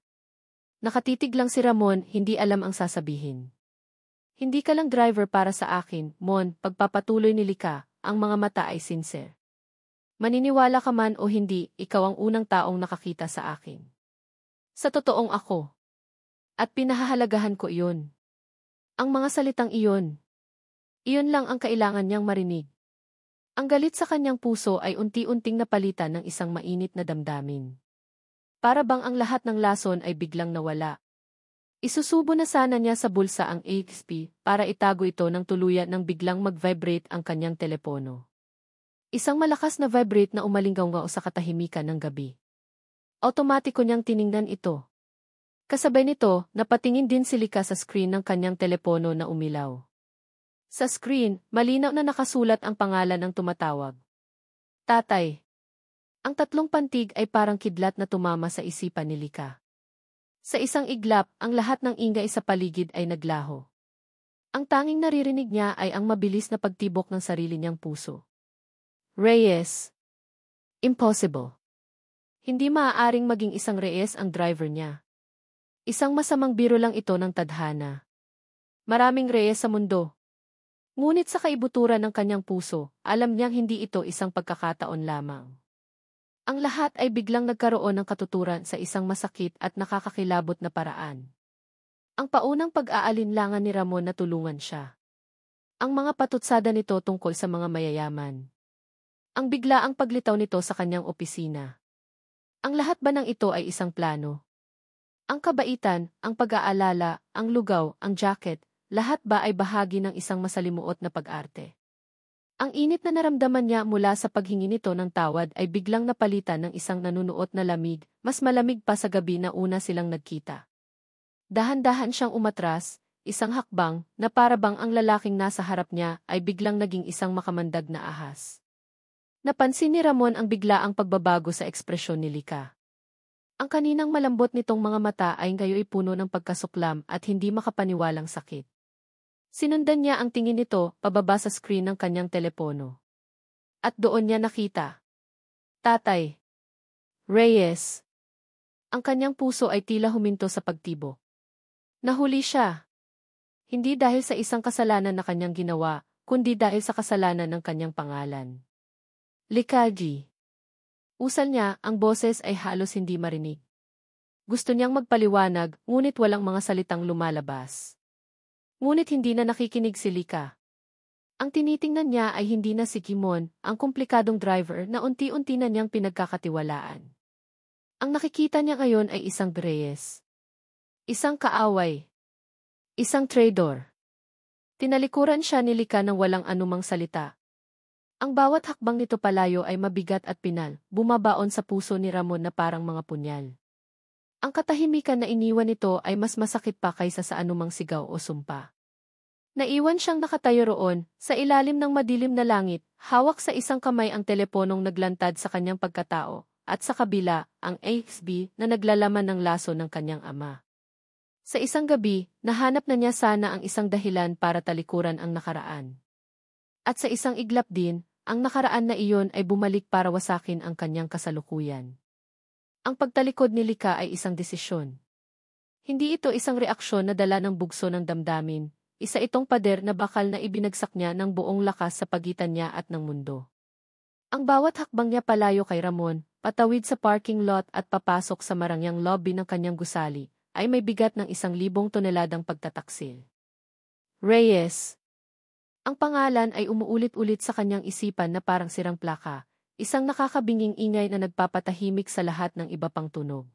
Nakatitig lang si Ramon, hindi alam ang sasabihin. Hindi ka lang driver para sa akin, Mon, pagpapatuloy ni Lika, ang mga mata ay sincere. Maniniwala ka man o hindi, ikaw ang unang taong nakakita sa akin. Sa totoong ako. At pinahahalagahan ko iyon. Ang mga salitang iyon. Iyon lang ang kailangan niyang marinig. Ang galit sa kanyang puso ay unti-unting napalitan ng isang mainit na damdamin. Para bang ang lahat ng lason ay biglang nawala. Isusubo na sana niya sa bulsa ang AXP para itago ito ng tuluyan nang biglang mag-vibrate ang kanyang telepono. Isang malakas na vibrate na umalinggaw sa katahimikan ng gabi. Automatiko niyang tiningnan ito. Kasabay nito, napatingin din si Lika sa screen ng kanyang telepono na umilaw. Sa screen, malinaw na nakasulat ang pangalan ng tumatawag. Tatay. Ang tatlong pantig ay parang kidlat na tumama sa isipan ni Lika. Sa isang iglap, ang lahat ng ingay sa paligid ay naglaho. Ang tanging naririnig niya ay ang mabilis na pagtibok ng sarili niyang puso. Reyes. Impossible. Hindi maaaring maging isang Reyes ang driver niya. Isang masamang biro lang ito ng tadhana. Maraming Reyes sa mundo. Ngunit sa kaibuturan ng kanyang puso, alam niyang hindi ito isang pagkakataon lamang. Ang lahat ay biglang nagkaroon ng katuturan sa isang masakit at nakakakilabot na paraan. Ang paunang pag-aalinlangan ni Ramon na tulungan siya. Ang mga patutsada nito tungkol sa mga mayayaman. Ang biglaang paglitaw nito sa kanyang opisina. Ang lahat ba ng ito ay isang plano? Ang kabaitan, ang pag-aalala, ang lugaw, ang jacket, lahat ba ay bahagi ng isang masalimuot na pag-arte? Ang init na naramdaman niya mula sa paghingi nito ng tawad ay biglang napalitan ng isang nanunuot na lamig, mas malamig pa sa gabi na una silang nagkita. Dahan-dahan siyang umatras, isang hakbang, na para bang ang lalaking nasa harap niya ay biglang naging isang makamandag na ahas. Napansin ni Ramon ang biglaang pagbabago sa ekspresyon ni Lika. Ang kaninang malambot nitong mga mata ay ngayoy puno ng pagkasuklam at hindi makapaniwalang sakit. Sinundan niya ang tingin nito pababa sa screen ng kanyang telepono. At doon niya nakita. Tatay. Reyes. Ang kanyang puso ay tila huminto sa pagtibok. Nahuli siya. Hindi dahil sa isang kasalanan na kanyang ginawa, kundi dahil sa kasalanan ng kanyang pangalan. Likaji. Usal niya, ang boses ay halos hindi marinig. Gusto niyang magpaliwanag, ngunit walang mga salitang lumalabas. Ngunit hindi na nakikinig si Lika. Ang tinitingnan niya ay hindi na si Kimon, ang komplikadong driver na unti-unti na niyang pinagkakatiwalaan. Ang nakikita niya ngayon ay isang Reyes. Isang kaaway. Isang traitor. Tinalikuran siya ni Lika ng walang anumang salita. Ang bawat hakbang nito palayo ay mabigat at pinal, bumabaon sa puso ni Ramon na parang mga punyal. Ang katahimikan na iniwan nito ay mas masakit pa kaysa sa anumang sigaw o sumpa. Naiwan siyang nakatayo roon, sa ilalim ng madilim na langit, hawak sa isang kamay ang teleponong naglantad sa kanyang pagkatao, at sa kabila, ang AXB na naglalaman ng laso ng kanyang ama. Sa isang gabi, nahanap na niya sana ang isang dahilan para talikuran ang nakaraan. At sa isang iglap din, ang nakaraan na iyon ay bumalik para wasakin ang kanyang kasalukuyan. Ang pagtalikod ni Lika ay isang desisyon. Hindi ito isang reaksyon na dala ng bugso ng damdamin, isa itong pader na bakal na ibinagsak niya ng buong lakas sa pagitan niya at ng mundo. Ang bawat hakbang niya palayo kay Ramon, patawid sa parking lot at papasok sa marangyang lobby ng kanyang gusali, ay may bigat ng 1,000 toneladang pagtataksil. Reyes. Ang pangalan ay umuulit-ulit sa kanyang isipan na parang sirang plaka, isang nakakabinging ingay na nagpapatahimik sa lahat ng iba pang tunog.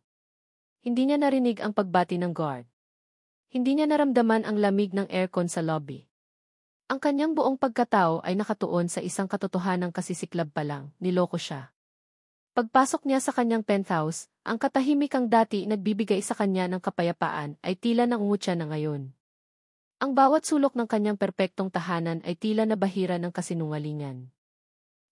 Hindi niya narinig ang pagbati ng guard. Hindi niya naramdaman ang lamig ng aircon sa lobby. Ang kanyang buong pagkatao ay nakatuon sa isang katotohanang kasisiklab pa lang, niloko siya. Pagpasok niya sa kanyang penthouse, ang katahimikang dati nagbibigay sa kanya ng kapayapaan ay tila nangungutya na ngayon. Ang bawat sulok ng kanyang perpektong tahanan ay tila na bahira ng kasinungalingan.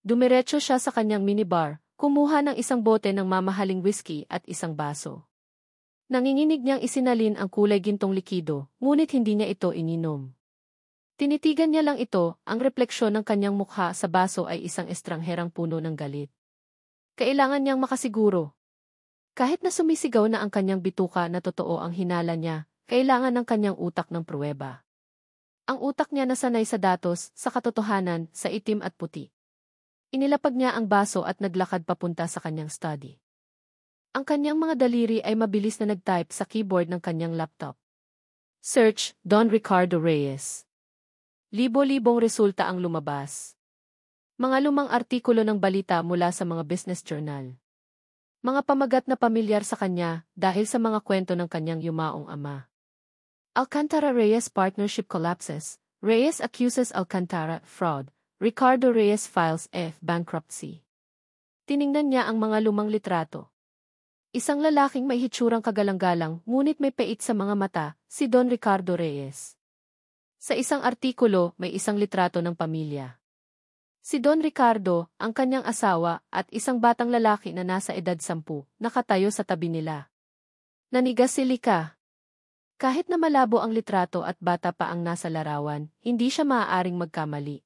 Dumiretso siya sa kanyang minibar, kumuha ng isang bote ng mamahaling whiskey at isang baso. Nanginginig niyang isinalin ang kulay gintong likido, ngunit hindi niya ito ininom. Tinitigan niya lang ito, ang refleksyon ng kanyang mukha sa baso ay isang estrangherang puno ng galit. Kailangan niyang makasiguro. Kahit na sumisigaw na ang kanyang bituka na totoo ang hinala niya, kailangan ng kanyang utak ng pruweba. Ang utak niya nasanay sa datos, sa katotohanan, sa itim at puti. Inilapag niya ang baso at naglakad papunta sa kanyang study. Ang kanyang mga daliri ay mabilis na nag-type sa keyboard ng kanyang laptop. Search, Don Ricardo Reyes. Libo-libong resulta ang lumabas. Mga lumang artikulo ng balita mula sa mga business journal. Mga pamagat na pamilyar sa kanya dahil sa mga kwento ng kanyang yumaong ama. Alcantara-Reyes partnership collapses. Reyes accuses Alcantara, fraud. Ricardo Reyes files bankruptcy. Tiningnan niya ang mga lumang litrato. Isang lalaking may hitsurang kagalang-galang ngunit may pait sa mga mata, si Don Ricardo Reyes. Sa isang artikulo, may isang litrato ng pamilya. Si Don Ricardo, ang kanyang asawa, at isang batang lalaki na nasa edad 10, nakatayo sa tabi nila. Nanigas si Lika. Kahit na malabo ang litrato at bata pa ang nasa larawan, hindi siya maaaring magkamali.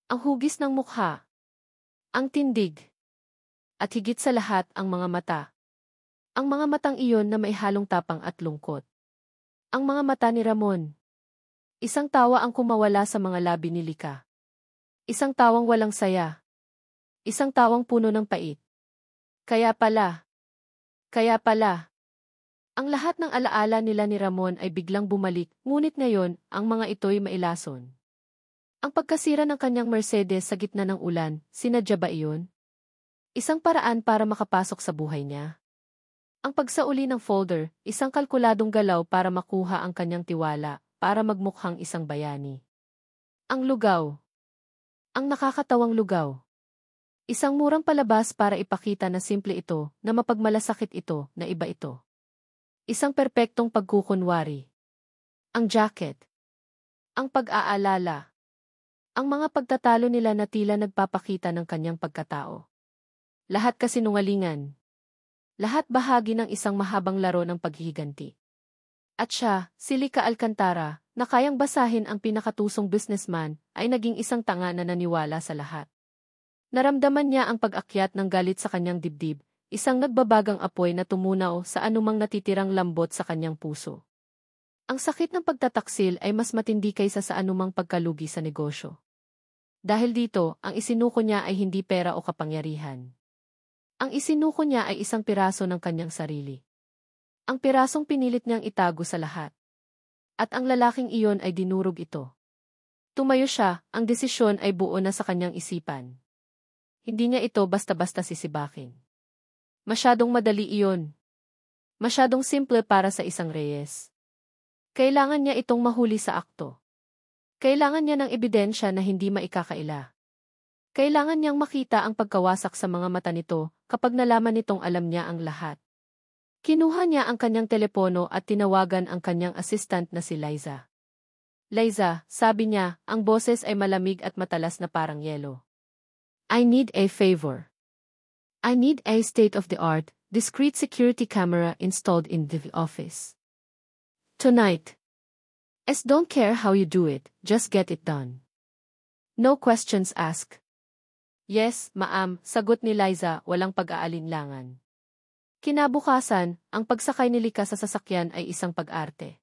Ang hugis ng mukha. Ang tindig. At higit sa lahat ang mga mata. Ang mga matang iyon na may halong tapang at lungkot. Ang mga mata ni Ramon. Isang tawa ang kumawala sa mga labi ni Lika. Isang tawang walang saya. Isang tawang puno ng pait. Kaya pala. Ang lahat ng alaala nila ni Ramon ay biglang bumalik, ngunit ngayon, ang mga ito'y mailason. Ang pagkasira ng kanyang Mercedes sa gitna ng ulan, sinadya ba iyon? Isang paraan para makapasok sa buhay niya. Ang pagsauli ng folder, isang kalkuladong galaw para makuha ang kanyang tiwala, para magmukhang isang bayani. Ang lugaw. Ang nakakatawang lugaw. Isang murang palabas para ipakita na simple ito, na mapagmalasakit ito, na iba ito. Isang perpektong pagkukunwari. Ang jacket. Ang pag-aalala. Ang mga pagtatalo nila na tila nagpapakita ng kanyang pagkatao. Lahat kasinungalingan. Lahat bahagi ng isang mahabang laro ng paghihiganti. At siya, si Lika Alcantara, na kayang basahin ang pinakatusong businessman, ay naging isang tanga na naniwala sa lahat. Naramdaman niya ang pag-akyat ng galit sa kanyang dibdib, isang nagbabagang apoy na tumunaw sa anumang natitirang lambot sa kanyang puso. Ang sakit ng pagtataksil ay mas matindi kaysa sa anumang pagkalugi sa negosyo. Dahil dito, ang isinuko niya ay hindi pera o kapangyarihan. Ang isinuko niya ay isang piraso ng kanyang sarili. Ang pirasong pinilit niyang itago sa lahat. At ang lalaking iyon ay dinurog ito. Tumayo siya, ang desisyon ay buo na sa kanyang isipan. Hindi niya ito basta-basta sisibakin. Masyadong madali iyon. Masyadong simple para sa isang Reyes. Kailangan niya itong mahuli sa akto. Kailangan niya ng ebidensya na hindi maikakaila. Kailangan niyang makita ang pagkawasak sa mga mata nito kapag nalaman nitong alam niya ang lahat. Kinuha niya ang kanyang telepono at tinawagan ang kanyang assistant na si Liza. Liza, sabi niya, ang boses ay malamig at matalas na parang yelo. I need a favor. I need a state-of-the-art, discreet security camera installed in the office. Tonight. Don't care how you do it, just get it done. No questions asked. Yes, ma'am, sagot ni Liza, walang pag-aalinlangan. Kinabukasan, ang pagsakay ni Lika sa sasakyan ay isang pag-arte.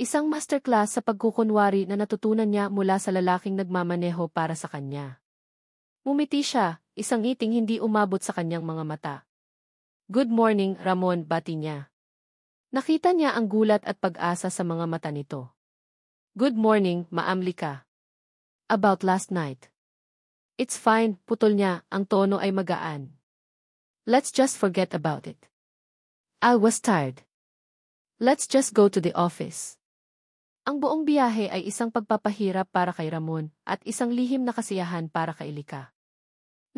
Isang masterclass sa pagkukunwari na natutunan niya mula sa lalaking nagmamaneho para sa kanya. Ngumiti siya, isang ngiting hindi umabot sa kanyang mga mata. Good morning, Ramon, bati niya. Nakita niya ang gulat at pag-asa sa mga mata nito. Good morning, Ma'am Lika. About last night. It's fine, putol niya, ang tono ay magaan. Let's just forget about it. I was tired. Let's just go to the office. Ang buong biyahe ay isang pagpapahirap para kay Ramon at isang lihim na kasiyahan para kay Lika.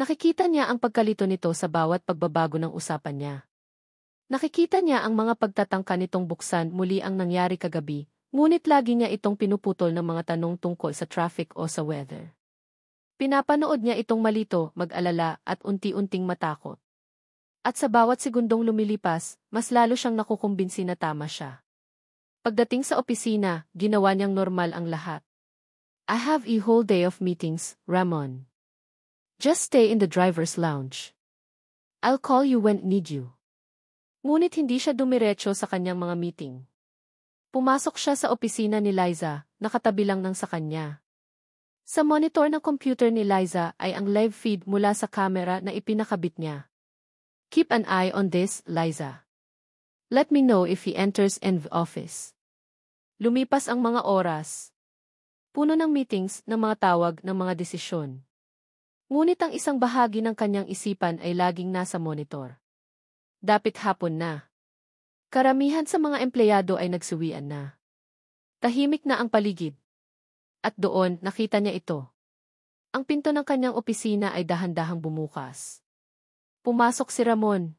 Nakikita niya ang pagkalito nito sa bawat pagbabago ng usapan niya. Nakikita niya ang mga pagtatangka nitong buksan muli ang nangyari kagabi, ngunit lagi niya itong pinuputol ng mga tanong tungkol sa traffic o sa weather. Pinapanood niya itong malito, mag-alala at unti-unting matakot. At sa bawat segundong lumilipas, mas lalo siyang nakukumbinsi na tama siya. Pagdating sa opisina, ginawa niyang normal ang lahat. I have a whole day of meetings, Ramon. Just stay in the driver's lounge. I'll call you when need you. Ngunit hindi siya dumiretso sa kanyang mga meeting. Pumasok siya sa opisina ni Liza, nakatabi lang ng sa kanya. Sa monitor ng computer ni Liza ay ang live feed mula sa camera na ipinakabit niya. Keep an eye on this, Liza. Let me know if he enters in the office. Lumipas ang mga oras. Puno ng meetings, ng mga tawag, ng mga desisyon. Ngunit ang isang bahagi ng kanyang isipan ay laging nasa monitor. Dapit hapon na. Karamihan sa mga empleyado ay nagsuwian na. Tahimik na ang paligid. At doon, nakita niya ito. Ang pinto ng kanyang opisina ay dahan-dahang bumukas. Pumasok si Ramon.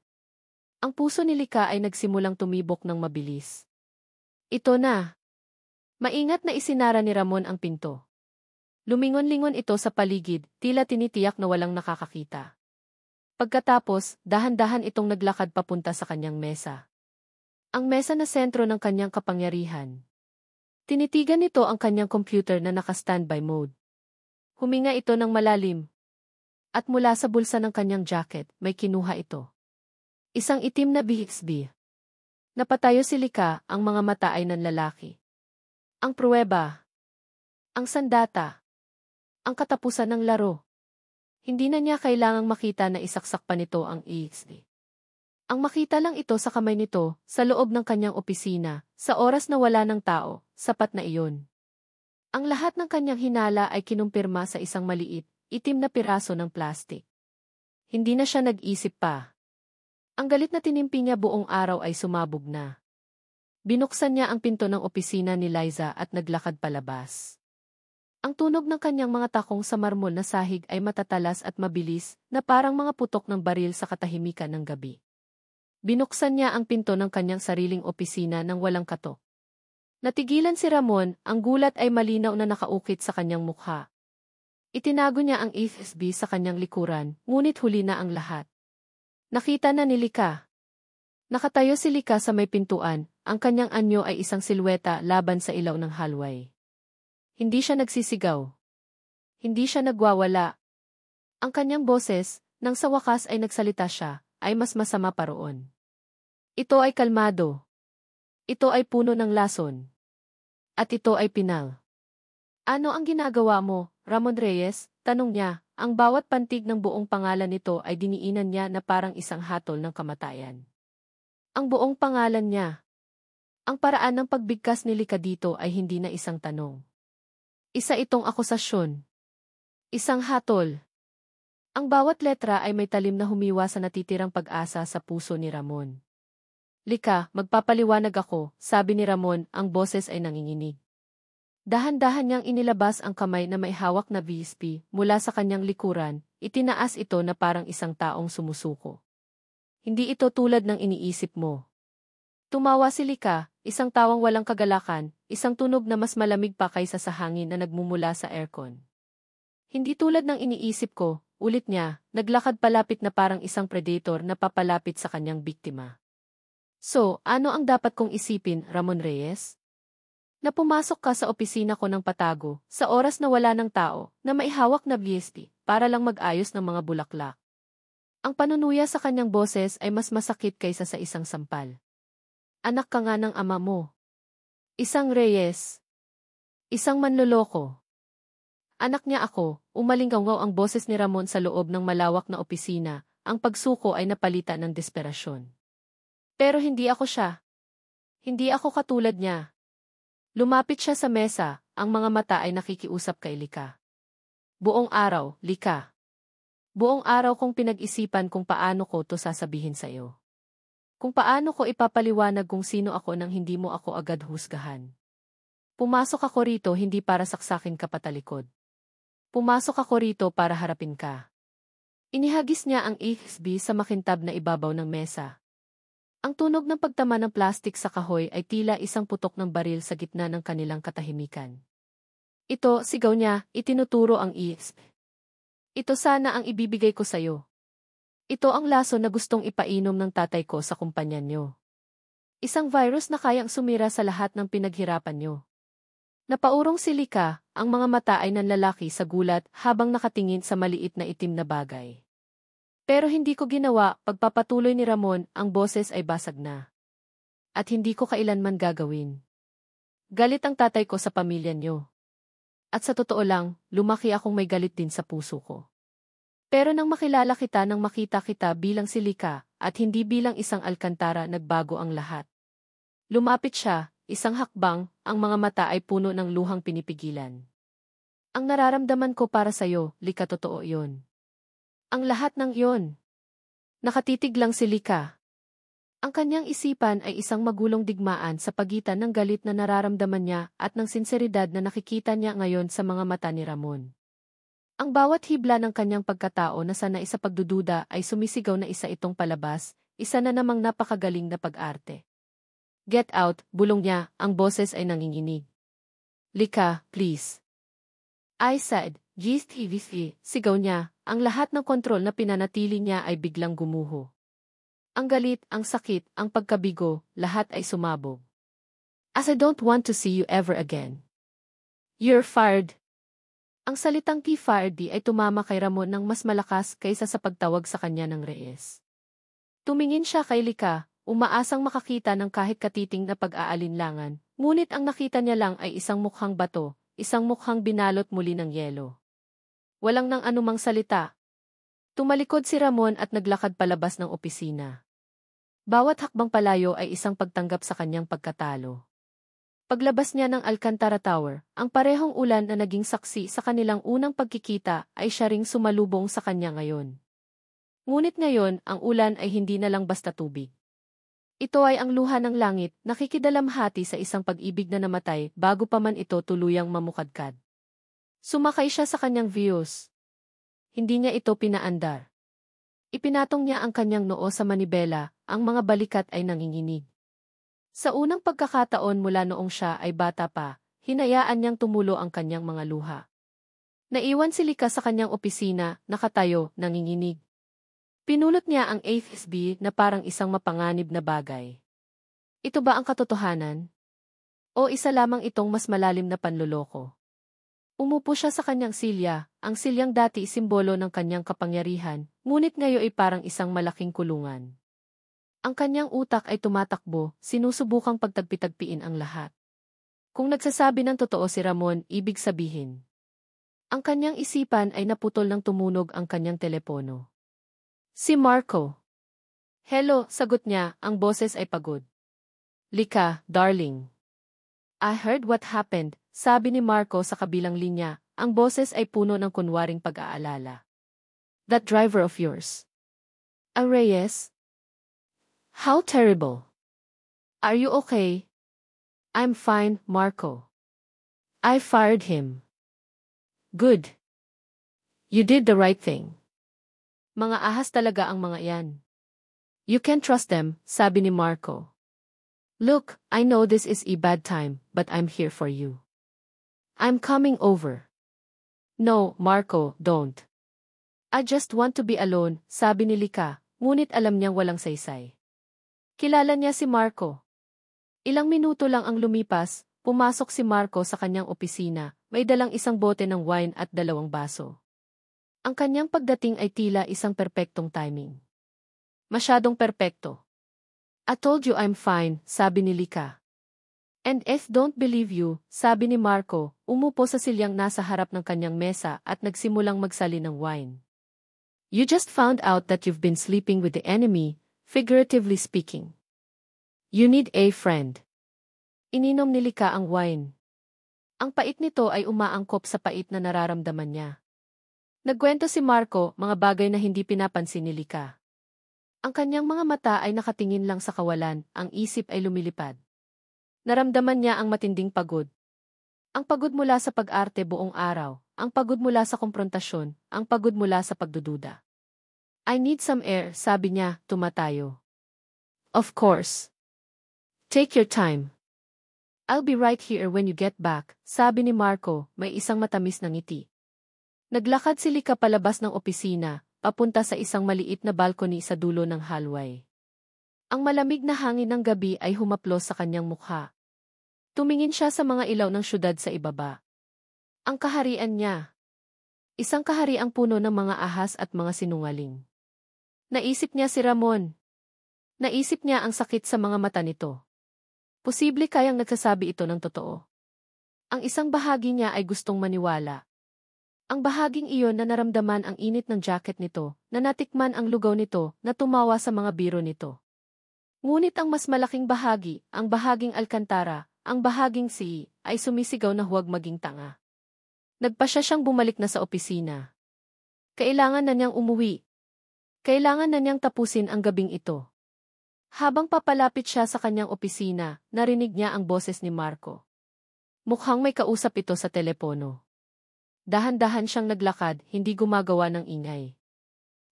Ang puso ni Lika ay nagsimulang tumibok ng mabilis. Ito na. Maingat na isinara ni Ramon ang pinto. Lumingon-lingon ito sa paligid, tila tinitiyak na walang nakakakita. Pagkatapos, dahan-dahan itong naglakad papunta sa kanyang mesa. Ang mesa na sentro ng kanyang kapangyarihan. Tinitigan nito ang kanyang computer na naka-standby mode. Huminga ito ng malalim. At mula sa bulsa ng kanyang jacket, may kinuha ito. Isang itim na BXB. Napatayo si Lika, ang mga mata ay nanlalaki. Ang pruweba. Ang sandata. Ang katapusan ng laro. Hindi na niya kailangang makita na isaksak pa nito ang EXD. Ang makita lang ito sa kamay nito, sa loob ng kanyang opisina, sa oras na wala ng tao, sapat na iyon. Ang lahat ng kanyang hinala ay kinumpirma sa isang maliit, itim na piraso ng plastik. Hindi na siya nag-isip pa. Ang galit na tinimpi niya buong araw ay sumabog na. Binuksan niya ang pinto ng opisina ni Liza at naglakad palabas. Ang tunog ng kanyang mga takong sa marmol na sahig ay matatalas at mabilis na parang mga putok ng baril sa katahimikan ng gabi. Binuksan niya ang pinto ng kanyang sariling opisina nang walang katok. Natigilan si Ramon, ang gulat ay malinaw na nakaukit sa kanyang mukha. Itinago niya ang FSB sa kanyang likuran, ngunit huli na ang lahat. Nakita na ni Lika. Nakatayo si Lika sa may pintuan, ang kanyang anyo ay isang silweta laban sa ilaw ng hallway. Hindi siya nagsisigaw. Hindi siya nagwawala. Ang kanyang boses, nang sa wakas ay nagsalita siya, ay mas masama pa roon. Ito ay kalmado. Ito ay puno ng lason. At ito ay pinal. Ano ang ginagawa mo, Ramon Reyes? Tanong niya, ang bawat pantig ng buong pangalan nito ay diniinan niya na parang isang hatol ng kamatayan. Ang buong pangalan niya. Ang paraan ng pagbigkas ni Lika dito ay hindi na isang tanong. Isa itong akusasyon. Isang hatol. Ang bawat letra ay may talim na humiwa sa natitirang pag-asa sa puso ni Ramon. Lika, magpapaliwanag ako, sabi ni Ramon, ang boses ay nanginginig. Dahan-dahan niyang inilabas ang kamay na may hawak na VSP mula sa kanyang likuran, itinaas ito na parang isang taong sumusuko. Hindi ito tulad ng iniisip mo. Tumawa si Lika, isang tawang walang kagalakan, isang tunog na mas malamig pa kaysa sa hangin na nagmumula sa aircon. Hindi tulad ng iniisip ko, ulit niya, naglakad palapit na parang isang predator na papalapit sa kanyang biktima. So, ano ang dapat kong isipin, Ramon Reyes? Na pumasok ka sa opisina ko ng patago, sa oras na wala ng tao, na maihawak na BSP, para lang mag-ayos ng mga bulaklak. Ang panunuya sa kanyang boses ay mas masakit kaysa sa isang sampal. Anak ka nga ng ama mo. Isang Reyes. Isang manloloko. Anak niya ako, umalingaw ang boses ni Ramon sa loob ng malawak na opisina, ang pagsuko ay napalitan ng desperasyon. Pero hindi ako siya. Hindi ako katulad niya. Lumapit siya sa mesa, ang mga mata ay nakikiusap kay Lika. Buong araw, Lika. Buong araw kong pinag-isipan kung paano ko to sasabihin sa iyo. Kung paano ko ipapaliwanag kung sino ako nang hindi mo ako agad husgahan. Pumasok ako rito hindi para saksakin ka patalikod. Pumasok ako rito para harapin ka. Inihagis niya ang EXB sa makintab na ibabaw ng mesa. Ang tunog ng pagtama ng plastik sa kahoy ay tila isang putok ng baril sa gitna ng kanilang katahimikan. Ito, sigaw niya, itinuturo ang EXB. Ito sana ang ibibigay ko sa'yo. Ito ang laso na gustong ipainom ng tatay ko sa kumpanya niyo. Isang virus na kayang sumira sa lahat ng pinaghirapan niyo. Napaurong si Lika, ang mga mata ay nanlalaki sa gulat habang nakatingin sa maliit na itim na bagay. Pero hindi ko ginawa, pagpapatuloy ni Ramon, ang boses ay basag na. At hindi ko kailanman gagawin. Galit ang tatay ko sa pamilya niyo. At sa totoo lang, lumaki akong may galit din sa puso ko. Pero nang makilala kita nang makita kita bilang si Lika, at hindi bilang isang Alcantara nagbago ang lahat. Lumapit siya. Isang hakbang, ang mga mata ay puno ng luhang pinipigilan. Ang nararamdaman ko para sa'yo, Lika, totoo yun. Ang lahat ng yun. Nakatitig lang si Lika. Ang kanyang isipan ay isang magulong digmaan sa pagitan ng galit na nararamdaman niya at ng sinseridad na nakikita niya ngayon sa mga mata ni Ramon. Ang bawat hibla ng kanyang pagkatao na sanay sa pagdududa ay sumisigaw na isa itong palabas, isa na namang napakagaling na pag-arte. Get out, bulong niya, ang boses ay nanginginig. Lika, please. I said, GSTVC, sigaw niya, ang lahat ng kontrol na pinanatili niya ay biglang gumuho. Ang galit, ang sakit, ang pagkabigo, lahat ay sumabog. As I don't want to see you ever again. You're fired. Ang salitang fired ay tumama kay Ramon ng mas malakas kaysa sa pagtawag sa kanya ng Reyes. Tumingin siya kay Lika, umaasang makakita ng kahit katiting na pag-aalinlangan, ngunit ang nakita niya lang ay isang mukhang bato, isang mukhang binalot muli ng yelo. Walang nang anumang salita. Tumalikod si Ramon at naglakad palabas ng opisina. Bawat hakbang palayo ay isang pagtanggap sa kanyang pagkatalo. Paglabas niya ng Alcantara Tower, ang parehong ulan na naging saksi sa kanilang unang pagkikita ay siya ring sumalubong sa kanya ngayon. Ngunit ngayon, ang ulan ay hindi na lang basta tubig. Ito ay ang luha ng langit, nakikidalamhati sa isang pag-ibig na namatay bago pa man ito tuluyang mamukadkad. Sumakay siya sa kanyang views. Hindi niya ito pinaandar. Ipinatong niya ang kanyang noo sa manibela, ang mga balikat ay nanginginig. Sa unang pagkakataon mula noong siya ay bata pa, hinayaan niyang tumulo ang kanyang mga luha. Naiwan si Lika sa kanyang opisina, nakatayo, nanginginig. Pinulot niya ang AFSB na parang isang mapanganib na bagay. Ito ba ang katotohanan? O isa lamang itong mas malalim na panloloko? Umupo siya sa kanyang silya, ang silyang dati simbolo ng kanyang kapangyarihan, ngunit ngayon ay parang isang malaking kulungan. Ang kanyang utak ay tumatakbo, sinusubukang pagtagpi-tagpiin ang lahat. Kung nagsasabi ng totoo si Ramon, ibig sabihin. Ang kanyang isipan ay naputol ng tumunog ang kanyang telepono. Si Marco. Hello, sagot niya, ang boses ay pagod. Lika, darling. I heard what happened, sabi ni Marco sa kabilang linya, ang boses ay puno ng kunwaring pag-aalala. That driver of yours. A Reyes? How terrible. Are you okay? I'm fine, Marco. I fired him. Good. You did the right thing. Mga ahas talaga ang mga yan. You can trust them, sabi ni Marco. Look, I know this is a bad time, but I'm here for you. I'm coming over. No, Marco, don't. I just want to be alone, sabi ni Lika, ngunit alam niyang walang saysay. Kilala niya si Marco. Ilang minuto lang ang lumipas, pumasok si Marco sa kanyang opisina, may dalang isang bote ng wine at 2 baso. Ang kanyang pagdating ay tila isang perpektong timing. Masyadong perpekto. "I told you I'm fine," sabi ni Lika. "And if don't believe you," sabi ni Marco, umupo sa silyang nasa harap ng kanyang mesa at nagsimulang magsali ng wine. "You just found out that you've been sleeping with the enemy, figuratively speaking. You need a friend." Ininom ni Lika ang wine. Ang pait nito ay umaangkop sa pait na nararamdaman niya. Nagkwento si Marco mga bagay na hindi pinapansin ni Lika. Ang kanyang mga mata ay nakatingin lang sa kawalan, ang isip ay lumilipad. Naramdaman niya ang matinding pagod. Ang pagod mula sa pag-arte buong araw, ang pagod mula sa komprontasyon, ang pagod mula sa pagdududa. "I need some air," sabi niya, tumatayo. "Of course. Take your time. I'll be right here when you get back," sabi ni Marco, may isang matamis na ngiti. Naglakad si Lika palabas ng opisina, papunta sa isang maliit na balcony sa dulo ng hallway. Ang malamig na hangin ng gabi ay humaplos sa kanyang mukha. Tumingin siya sa mga ilaw ng syudad sa ibaba. Ang kaharian niya. Isang kahariang puno ng mga ahas at mga sinungaling. Naisip niya si Ramon. Naisip niya ang sakit sa mga mata nito. Posible kayang nagsasabi ito ng totoo. Ang isang bahagi niya ay gustong maniwala. Ang bahaging iyon na naramdaman ang init ng jacket nito, na natikman ang lugaw nito, na tumawa sa mga biro nito. Ngunit ang mas malaking bahagi, ang bahaging Alcantara, ang bahaging si, ay sumisigaw na huwag maging tanga. Nagpasya siyang bumalik na sa opisina. Kailangan na niyang umuwi. Kailangan na niyang tapusin ang gabing ito. Habang papalapit siya sa kanyang opisina, narinig niya ang boses ni Marco. Mukhang may kausap ito sa telepono. Dahan-dahan siyang naglakad, hindi gumagawa ng ingay.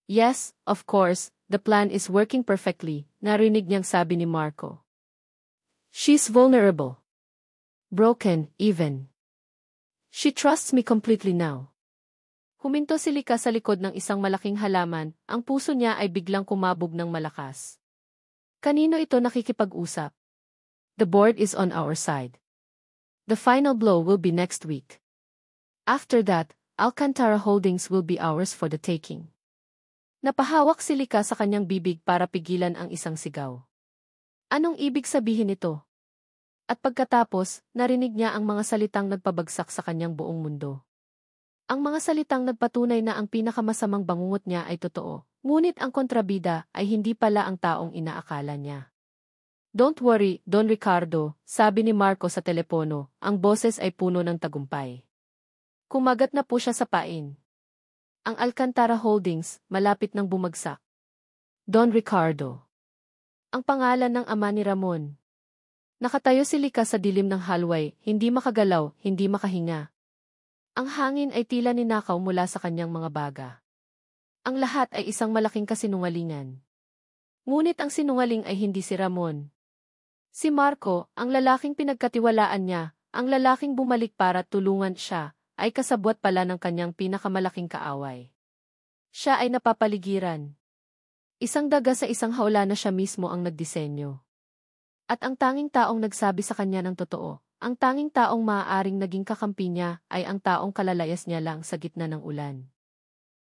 "Yes, of course, the plan is working perfectly," narinig niyang sabi ni Marco. "She's vulnerable. Broken, even. She trusts me completely now." Huminto si Lika sa likod ng isang malaking halaman, ang puso niya ay biglang kumabog ng malakas. Kanino ito nakikipag-usap? "The board is on our side. The final blow will be next week. After that, Alcantara Holdings will be ours for the taking." Napahawak si Lika sa kanyang bibig para pigilan ang isang sigaw. Anong ibig sabihin nito? At pagkatapos, narinig niya ang mga salitang nagpabagsak sa kanyang buong mundo. Ang mga salitang nagpatunay na ang pinakamasamang bangungot niya ay totoo, ngunit ang kontrabida ay hindi pala ang taong inaakala niya. "Don't worry, Don Ricardo," sabi ni Marco sa telepono, ang boses ay puno ng tagumpay. Kumagat na po siya sa pain. Ang Alcantara Holdings, malapit nang bumagsak. Don Ricardo. Ang pangalan ng ama ni Ramon. Nakatayo si Lika sa dilim ng hallway, hindi makagalaw, hindi makahinga. Ang hangin ay tila ninakaw mula sa kanyang mga baga. Ang lahat ay isang malaking kasinungalingan. Ngunit ang sinungaling ay hindi si Ramon. Si Marco, ang lalaking pinagkatiwalaan niya, ang lalaking bumalik para tulungan siya, ay kasabwat pala ng kanyang pinakamalaking kaaway. Siya ay napapaligiran. Isang daga sa isang hawla na siya mismo ang nagdisenyo. At ang tanging taong nagsabi sa kanya ng totoo, ang tanging taong maaaring naging kakampi niya ay ang taong kalalayas niya lang sa gitna ng ulan.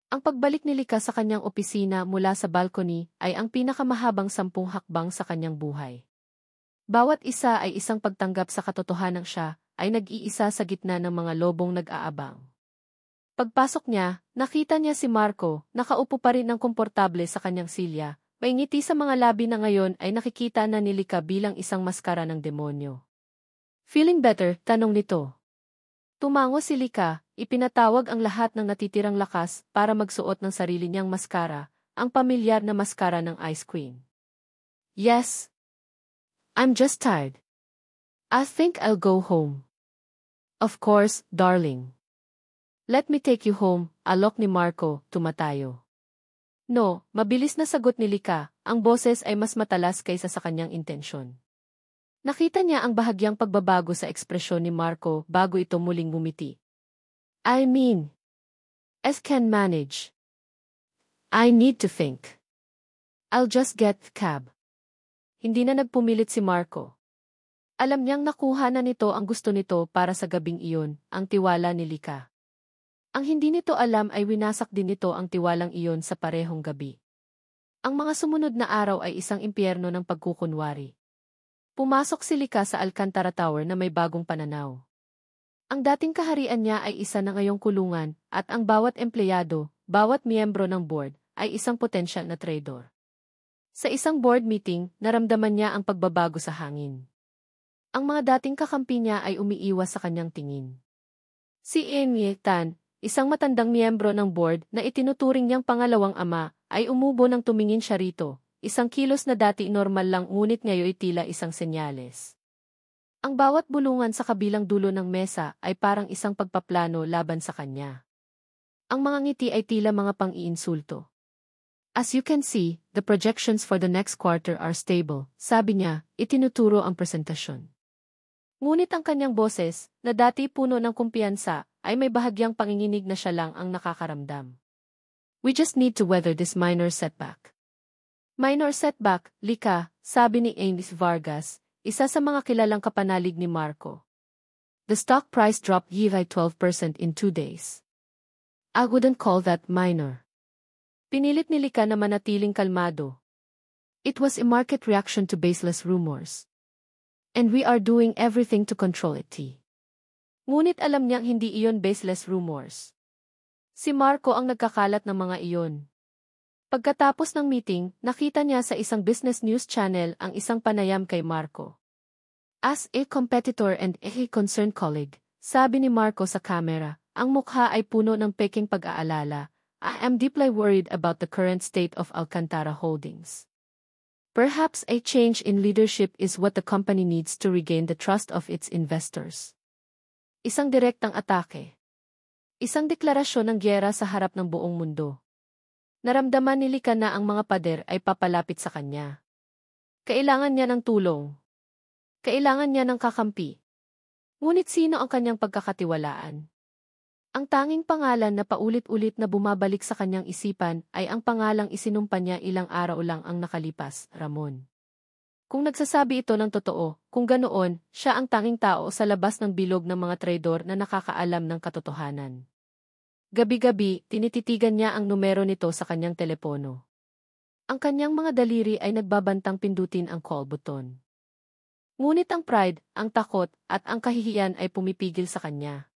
Ang pagbalik ni Lika sa kanyang opisina mula sa balcony ay ang pinakamahabang 10 hakbang sa kanyang buhay. Bawat isa ay isang pagtanggap sa katotohanang siya ay nag-iisa sa gitna ng mga lobong nag-aabang. Pagpasok niya, nakita niya si Marco, nakaupo pa rin ng komportable sa kanyang silya, may ngiti sa mga labi na ngayon ay nakikita na ni Lika bilang isang maskara ng demonyo. "Feeling better?" tanong nito. Tumango si Lika, ipinatawag ang lahat ng natitirang lakas para magsuot ng sarili niyang maskara, ang pamilyar na maskara ng Ice Queen. "Yes. I'm just tired. I think I'll go home." "Of course, darling. Let me take you home," alok ni Marco, tumatayo. "No," mabilis na sagot ni Lika, ang boses ay mas matalas kaysa sa kanyang intensyon. Nakita niya ang bahagyang pagbabago sa ekspresyon ni Marco bago ito muling bumiti. "I mean, as can manage. I need to think. I'll just get cab." Hindi na nagpumilit si Marco. Alam niyang nakuha na nito ang gusto nito para sa gabing iyon, ang tiwala ni Lika. Ang hindi nito alam ay winasak din nito ang tiwalang iyon sa parehong gabi. Ang mga sumunod na araw ay isang impyerno ng pagkukunwari. Pumasok si Lika sa Alcantara Tower na may bagong pananaw. Ang dating kaharian niya ay isa na ngayong kulungan, at ang bawat empleyado, bawat miyembro ng board, ay isang potensyal na traidor. Sa isang board meeting, naramdaman niya ang pagbabago sa hangin. Ang mga dating kakampi niya ay umiiwas sa kanyang tingin. Si Enye Tan, isang matandang miyembro ng board na itinuturing niyang pangalawang ama, ay umubo nang tumingin siya rito, isang kilos na dati normal lang ngunit ngayon tila isang senyales. Ang bawat bulungan sa kabilang dulo ng mesa ay parang isang pagpaplano laban sa kanya. Ang mga ngiti ay tila mga pang-iinsulto. As you can see, the projections for the next quarter are stable, sabi niya, itinuturo ang presentasyon. Ngunit ang kanyang boses, na dati puno ng kumpiyansa, ay may bahagyang panginginig na siya lang ang nakakaramdam. We just need to weather this minor setback. Minor setback, Lika, sabi ni Amos Vargas, isa sa mga kilalang kapanalig ni Marco. The stock price dropped by 12% in 2 days. I wouldn't call that minor. Pinilit ni Lika na manatiling kalmado. It was a market reaction to baseless rumors. And we are doing everything to control it. Ngunit alam niyang hindi iyon baseless rumors. Si Marco ang nagkakalat ng mga iyon. Pagkatapos ng meeting, nakita niya sa isang business news channel ang isang panayam kay Marco. As a competitor and a concerned colleague, sabi ni Marco sa kamera, ang mukha ay puno ng peking pag-aalala. I am deeply worried about the current state of Alcantara Holdings. Perhaps a change in leadership is what the company needs to regain the trust of its investors. Isang direktang atake. Isang deklarasyon ng gyera sa harap ng buong mundo. Naramdaman ni Lika na ang mga pader ay papalapit sa kanya. Kailangan niya ng tulong. Kailangan niya ng kakampi. Ngunit sino ang kanyang pagkakatiwalaan? Ang tanging pangalan na paulit-ulit na bumabalik sa kanyang isipan ay ang pangalang isinumpa niya ilang araw lang ang nakalipas, Ramon. Kung nagsasabi ito ng totoo, kung ganoon, siya ang tanging tao sa labas ng bilog ng mga traidor na nakakaalam ng katotohanan. Gabi-gabi, tinititigan niya ang numero nito sa kanyang telepono. Ang kanyang mga daliri ay nagbabantang pindutin ang call button. Ngunit ang pride, ang takot, at ang kahihiyan ay pumipigil sa kanya.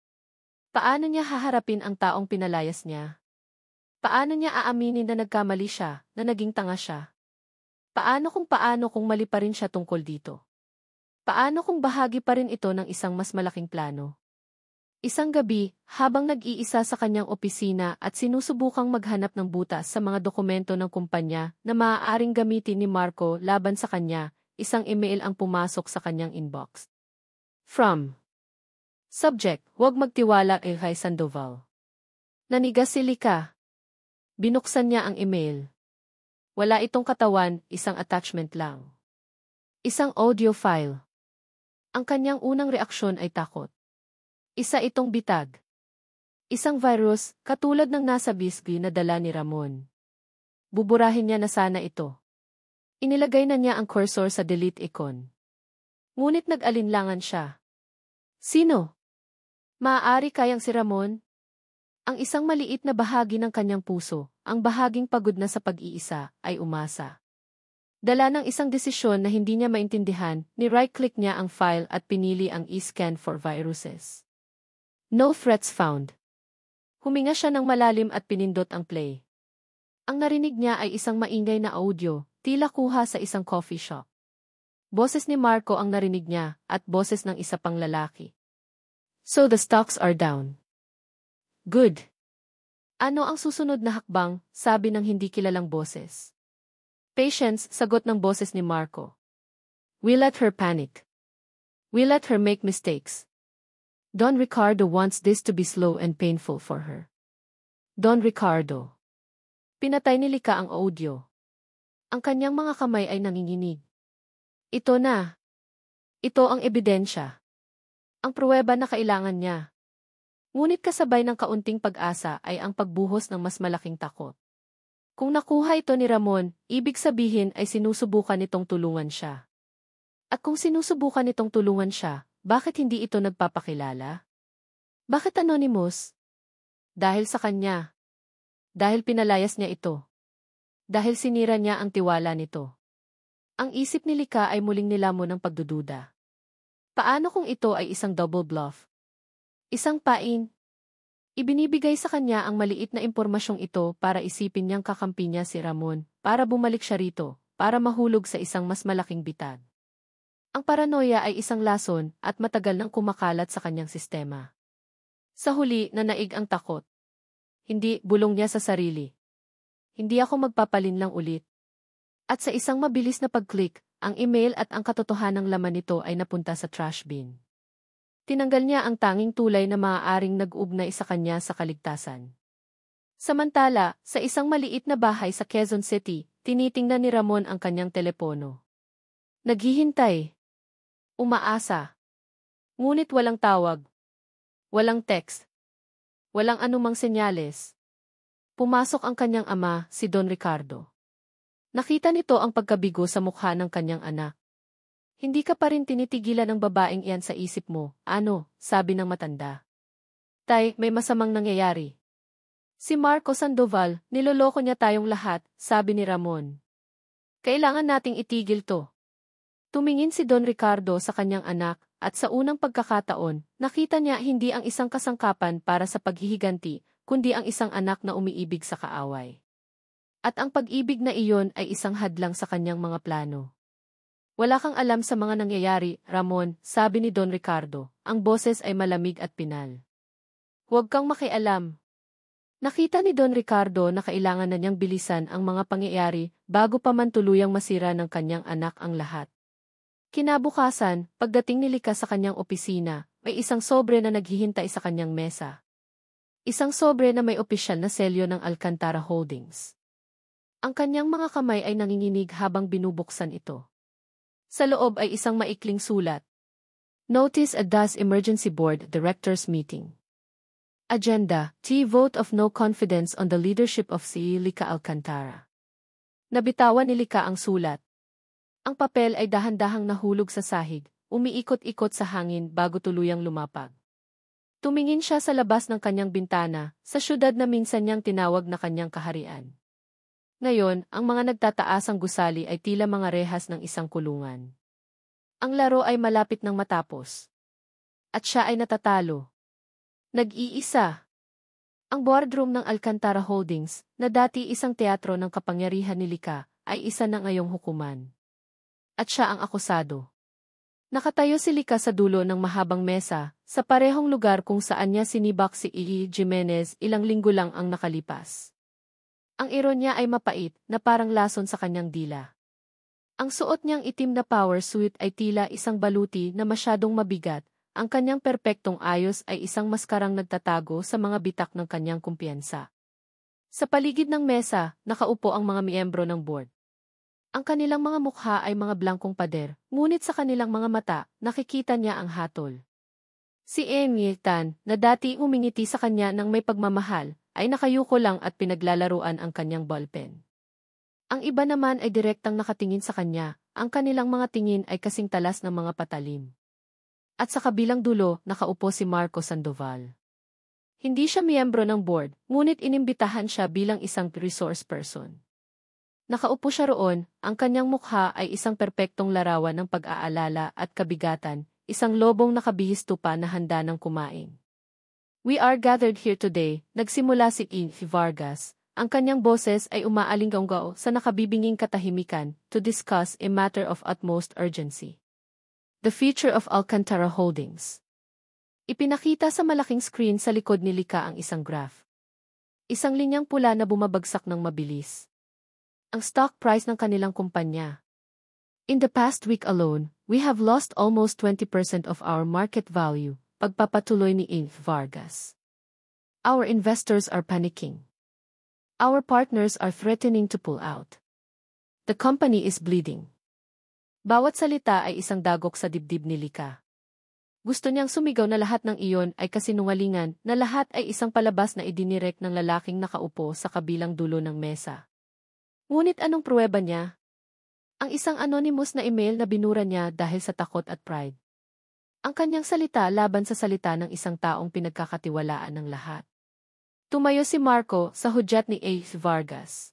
Paano niya haharapin ang taong pinalayas niya? Paano niya aaminin na nagkamali siya, na naging tanga siya? Paano kung mali pa rin siya tungkol dito? Paano kung bahagi pa rin ito ng isang mas malaking plano? Isang gabi, habang nag-iisa sa kanyang opisina at sinusubukang maghanap ng butas sa mga dokumento ng kumpanya na maaaring gamitin ni Marco laban sa kanya, isang email ang pumasok sa kanyang inbox. From Subject, huwag magtiwala kay Sandoval. Nanigas si Lika. Binuksan niya ang email. Wala itong katawan, isang attachment lang. Isang audio file. Ang kanyang unang reaksyon ay takot. Isa itong bitag. Isang virus, katulad ng nasa bisgi na dala ni Ramon. Buburahin niya na sana ito. Inilagay na niya ang cursor sa delete icon. Ngunit nag-alinlangan siya. Sino? Maaari kayang si Ramon? Ang isang maliit na bahagi ng kanyang puso, ang bahaging pagod na sa pag-iisa, ay umasa. Dala ng isang desisyon na hindi niya maintindihan, ni-right-click niya ang file at pinili ang e-scan for viruses. No threats found. Huminga siya ng malalim at pinindot ang play. Ang narinig niya ay isang maingay na audio, tila kuha sa isang coffee shop. Boses ni Marco ang narinig niya, at boses ng isa pang lalaki. So the stocks are down. Good. Ano ang susunod na hakbang, sabi ng hindi kilalang boses. Patience, sagot ng boses ni Marco. We let her panic. We let her make mistakes. Don Ricardo wants this to be slow and painful for her. Don Ricardo. Pinatay ni Lika ang audio. Ang kanyang mga kamay ay nanginginig. Ito na. Ito ang ebidensya. Ang pruweba na kailangan niya. Ngunit kasabay ng kaunting pag-asa ay ang pagbuhos ng mas malaking takot. Kung nakuha ito ni Ramon, ibig sabihin ay sinusubukan nitong tulungan siya. At kung sinusubukan nitong tulungan siya, bakit hindi ito nagpapakilala? Bakit anonymous? Dahil sa kanya. Dahil pinalayas niya ito. Dahil sinira niya ang tiwala nito. Ang isip ni Lika ay muling nilamon ng pagdududa. Paano kung ito ay isang double bluff? Isang pain? Ibinibigay sa kanya ang maliit na impormasyong ito para isipin niyang kakampi niya si Ramon, para bumalik siya rito, para mahulog sa isang mas malaking bitag. Ang paranoia ay isang lason at matagal nang kumakalat sa kanyang sistema. Sa huli, nanaig ang takot. Hindi, bulong niya sa sarili. Hindi ako magpapalinlang ulit. At sa isang mabilis na pag-click, ang email at ang katotohanang laman nito ay napunta sa trash bin. Tinanggal niya ang tanging tulay na maaaring nag-ugnay sa kanya sa kaligtasan. Samantala, sa isang maliit na bahay sa Quezon City, tinitingnan ni Ramon ang kanyang telepono. Naghihintay. Umaasa. Ngunit walang tawag. Walang text. Walang anumang senyales. Pumasok ang kanyang ama, si Don Ricardo. Nakita nito ang pagkabigo sa mukha ng kanyang anak. Hindi ka pa rin tinitigilan ng babaeng iyan sa isip mo, ano, sabi ng matanda. Tay, may masamang nangyayari. Si Marco Sandoval, niloloko niya tayong lahat, sabi ni Ramon. Kailangan nating itigil to. Tumingin si Don Ricardo sa kanyang anak, at sa unang pagkakataon, nakita niya hindi ang isang kasangkapan para sa paghihiganti, kundi ang isang anak na umiibig sa kaaway. At ang pag-ibig na iyon ay isang hadlang sa kanyang mga plano. Wala kang alam sa mga nangyayari, Ramon, sabi ni Don Ricardo, ang boses ay malamig at pinal. Huwag kang makialam. Nakita ni Don Ricardo na kailangan na niyang bilisan ang mga pangyayari bago pa man tuluyang masira ng kanyang anak ang lahat. Kinabukasan, pagdating ni Lika sa kanyang opisina, may isang sobre na naghihintay sa kanyang mesa. Isang sobre na may opisyal na selyo ng Alcantara Holdings. Ang kanyang mga kamay ay nanginginig habang binubuksan ito. Sa loob ay isang maikling sulat. Notice a DAS Emergency Board Directors Meeting. Agenda, Vote of no confidence on the leadership of si Lika Alcantara. Nabitawan ni Lika ang sulat. Ang papel ay dahan-dahang nahulog sa sahig, umiikot-ikot sa hangin bago tuluyang lumapag. Tumingin siya sa labas ng kanyang bintana, sa syudad na minsan niyang tinawag na kanyang kaharian. Ngayon, ang mga nagtataasang gusali ay tila mga rehas ng isang kulungan. Ang laro ay malapit ng matapos. At siya ay natatalo. Nag-iisa. Ang boardroom ng Alcantara Holdings, na dati isang teatro ng kapangyarihan ni Lika, ay isa na ngayong hukuman. At siya ang akusado. Nakatayo si Lika sa dulo ng mahabang mesa, sa parehong lugar kung saan niya sinibak si E. Jimenez ilang linggo lang ang nakalipas. Ang ironya ay mapait, na parang lason sa kanyang dila. Ang suot niyang itim na power suit ay tila isang baluti na masyadong mabigat, ang kanyang perpektong ayos ay isang maskarang nagtatago sa mga bitak ng kanyang kumpiyansa. Sa paligid ng mesa, nakaupo ang mga miyembro ng board. Ang kanilang mga mukha ay mga blangkong pader, ngunit sa kanilang mga mata, nakikita niya ang hatol. Si Emil Tan, na dati umingiti sa kanya ng may pagmamahal, ay nakayuko lang at pinaglalaruan ang kanyang ballpen. Ang iba naman ay direktang nakatingin sa kanya, ang kanilang mga tingin ay kasing talas ng mga patalim. At sa kabilang dulo, nakaupo si Marco Sandoval. Hindi siya miyembro ng board, ngunit inimbitahan siya bilang isang resource person. Nakaupo siya roon, ang kanyang mukha ay isang perpektong larawan ng pag-aalala at kabigatan, isang lobong nakabihis tupa na handa ng kumain. We are gathered here today, nagsimula si Infi Vargas, ang kanyang boses ay umaalinggaw sa nakabibinging katahimikan, to discuss a matter of utmost urgency. The future of Alcantara Holdings. Ipinakita sa malaking screen sa likod ni Lika ang isang graph. Isang linyang pula na bumabagsak ng mabilis. Ang stock price ng kanilang kumpanya. In the past week alone, we have lost almost 20% of our market value, pagpapatuloy ni Inf Vargas. Our investors are panicking. Our partners are threatening to pull out. The company is bleeding. Bawat salita ay isang dagok sa dibdib ni Lika. Gusto niyang sumigaw na lahat ng iyon ay kasinungalingan, na lahat ay isang palabas na idinirek ng lalaking nakaupo sa kabilang dulo ng mesa. Ngunit anong pruweba niya? Ang isang anonymous na email na binura niya dahil sa takot at pride. Ang kanyang salita laban sa salita ng isang taong pinagkakatiwalaan ng lahat. Tumayo si Marco sa hudyat ni A. Vargas.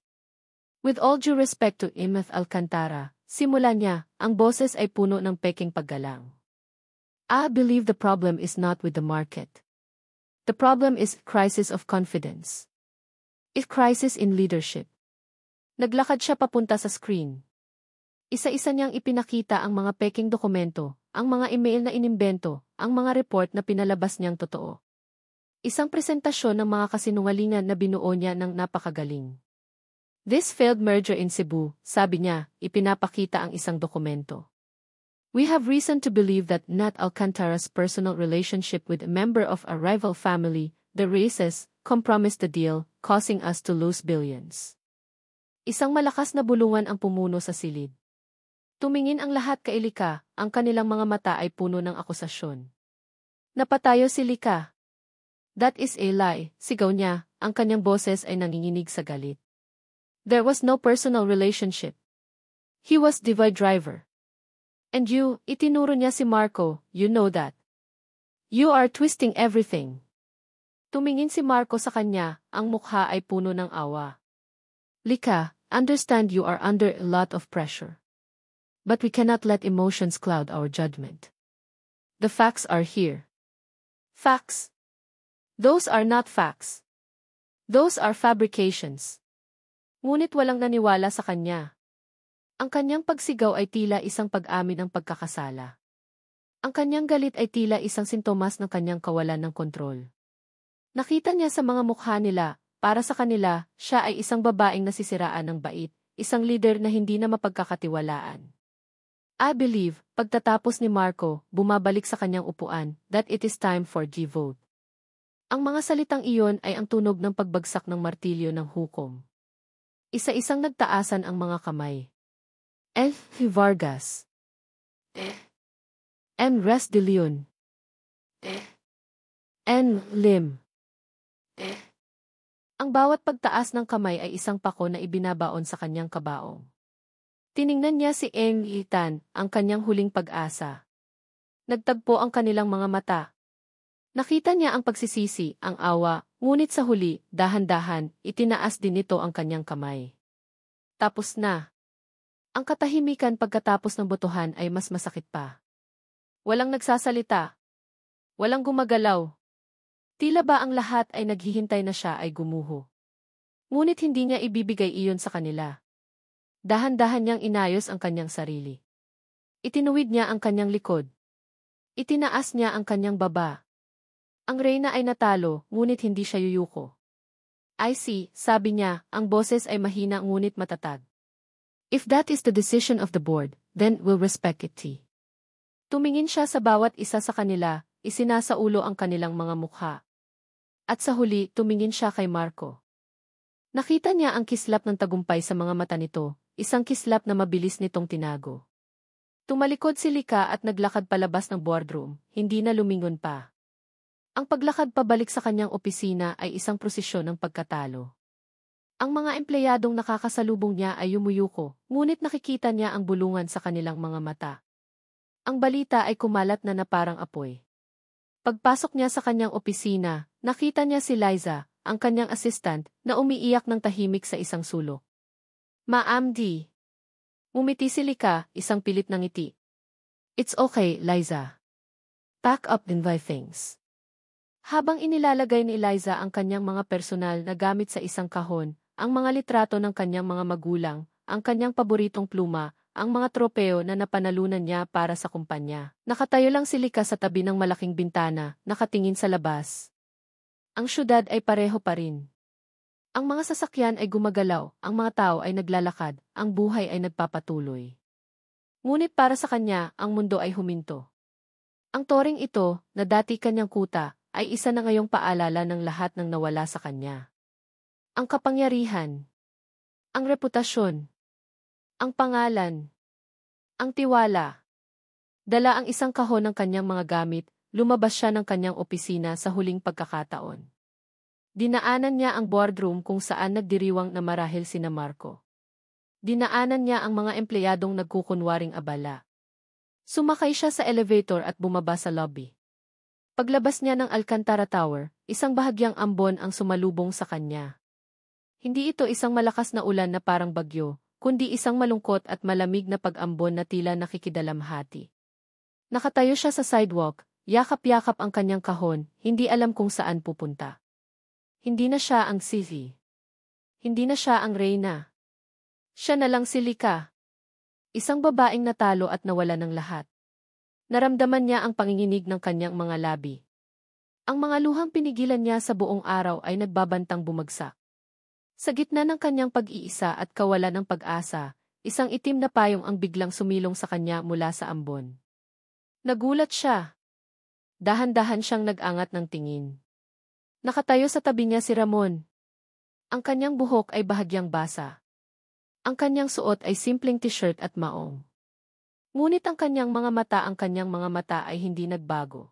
With all due respect to Imeth Alcantara, simula niya, ang boses ay puno ng peking paggalang. I believe the problem is not with the market. The problem is crisis of confidence. It's crisis in leadership. Naglakad siya papunta sa screen. Isa-isa niyang ipinakita ang mga peking dokumento, ang mga email na inimbento, ang mga report na pinalabas niyang totoo. Isang presentasyon ng mga kasinungalingan na binuo niya ng napakagaling. This failed merger in Cebu, sabi niya, ipinapakita ang isang dokumento. We have reason to believe that Nat Alcantara's personal relationship with a member of a rival family, the Reyes, compromised the deal, causing us to lose billions. Isang malakas na bulungan ang pumuno sa silid. Tumingin ang lahat kay Lika, ang kanilang mga mata ay puno ng akusasyon. Napatayo si Lika. That is a lie, sigaw niya, ang kanyang boses ay nanginginig sa galit. There was no personal relationship. He was divide driver. And you, itinuro niya si Marco, you know that. You are twisting everything. Tumingin si Marco sa kanya, ang mukha ay puno ng awa. Lika, understand you are under a lot of pressure. But we cannot let emotions cloud our judgment. The facts are here. Facts? Those are not facts. Those are fabrications. Ngunit walang naniwala sa kanya. Ang kanyang pagsigaw ay tila isang pag-amin ng pagkakasala. Ang kanyang galit ay tila isang sintomas ng kanyang kawalan ng kontrol. Nakita niya sa mga mukha nila, para sa kanila, siya ay isang babaeng nasisiraan ng bait, isang leader na hindi na mapagkakatiwalaan. I believe, pagtatapos ni Marco, bumabalik sa kanyang upuan, that it is time for G-vote. Ang mga salitang iyon ay ang tunog ng pagbagsak ng martilyo ng hukom. Isa-isang nagtaasan ang mga kamay. F. Vargas. M. Res de Leon. N. Lim. Ang bawat pagtaas ng kamay ay isang pako na ibinabaon sa kanyang kabaong. Tiningnan niya si Eng Itan, ang kanyang huling pag-asa. Nagtagpo ang kanilang mga mata. Nakita niya ang pagsisisi, ang awa, ngunit sa huli, dahan-dahan, itinaas din nito ang kanyang kamay. Tapos na. Ang katahimikan pagkatapos ng botohan ay mas masakit pa. Walang nagsasalita. Walang gumagalaw. Tila ba ang lahat ay naghihintay na siya ay gumuho. Ngunit hindi niya ibibigay iyon sa kanila. Dahan-dahan niyang inayos ang kanyang sarili. Itinuwid niya ang kanyang likod. Itinaas niya ang kanyang baba. Ang reyna ay natalo, ngunit hindi siya yuyuko. I see, sabi niya, ang boses ay mahina ngunit matatag. If that is the decision of the board, then we'll respect it. Tumingin siya sa bawat isa sa kanila, isinasaulo ang kanilang mga mukha. At sa huli, tumingin siya kay Marco. Nakita niya ang kislap ng tagumpay sa mga mata nito, isang kislap na mabilis nitong tinago. Tumalikod si Lika at naglakad palabas ng boardroom, hindi na lumingon pa. Ang paglakad pabalik sa kanyang opisina ay isang prosesyon ng pagkatalo. Ang mga empleyadong nakakasalubong niya ay yumuyuko, ngunit nakikita niya ang bulungan sa kanilang mga mata. Ang balita ay kumalat na parang apoy. Pagpasok niya sa kanyang opisina, nakita niya si Liza, ang kanyang assistant, na umiiyak ng tahimik sa isang sulok. Ma'am D. Umiti si Lika, isang pilit na ngiti. It's okay, Liza. Pack up and buy things. Habang inilalagay ni Liza ang kanyang mga personal na gamit sa isang kahon, ang mga litrato ng kanyang mga magulang, ang kanyang paboritong pluma, ang mga tropeo na napanalunan niya para sa kumpanya. Nakatayo lang si Lika sa tabi ng malaking bintana, nakatingin sa labas. Ang syudad ay pareho pa rin. Ang mga sasakyan ay gumagalaw, ang mga tao ay naglalakad, ang buhay ay nagpapatuloy. Ngunit para sa kanya, ang mundo ay huminto. Ang toring ito, na dati kanyang kuta, ay isa na ngayong paalala ng lahat ng nawala sa kanya. Ang kapangyarihan, ang reputasyon, ang pangalan, ang tiwala. Dala ang isang kahon ng kanyang mga gamit, lumabas siya ng kanyang opisina sa huling pagkakataon. Dinaanan niya ang boardroom kung saan nagdiriwang na marahil sina Marco. Dinaanan niya ang mga empleyadong nagkukunwaring abala. Sumakay siya sa elevator at bumaba sa lobby. Paglabas niya ng Alcantara Tower, isang bahagyang ambon ang sumalubong sa kanya. Hindi ito isang malakas na ulan na parang bagyo, kundi isang malungkot at malamig na pag-ambon na tila nakikidalamhati. Nakatayo siya sa sidewalk, yakap-yakap ang kanyang kahon, hindi alam kung saan pupunta. Hindi na siya ang Sisi. Hindi na siya ang Reyna. Siya na lang si Lika. Isang babaeng natalo at nawala ng lahat. Naramdaman niya ang panginginig ng kanyang mga labi. Ang mga luhang pinigilan niya sa buong araw ay nagbabantang bumagsak. Sa gitna ng kanyang pag-iisa at kawalan ng pag-asa, isang itim na payong ang biglang sumilong sa kanya mula sa ambon. Nagulat siya. Dahan-dahan siyang nag-angat ng tingin. Nakatayo sa tabi niya si Ramon. Ang kanyang buhok ay bahagyang basa. Ang kanyang suot ay simpleng t-shirt at maong. Ngunit ang kanyang mga mata ay hindi nagbago.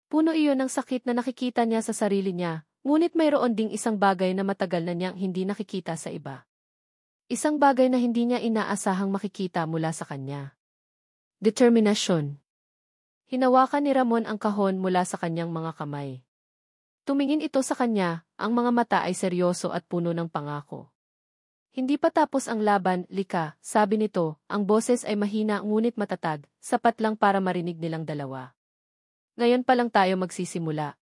Puno iyon ng sakit na nakikita niya sa sarili niya, ngunit mayroon ding isang bagay na matagal na niyang hindi nakikita sa iba. Isang bagay na hindi niya inaasahang makikita mula sa kanya. Determinasyon. Hinawakan ni Ramon ang kahon mula sa kanyang mga kamay. Tumingin ito sa kanya, ang mga mata ay seryoso at puno ng pangako. Hindi pa tapos ang laban, Lika, sabi nito, ang boses ay mahina ngunit matatag, sapat lang para marinig nilang dalawa. Ngayon pa lang tayo magsisimula.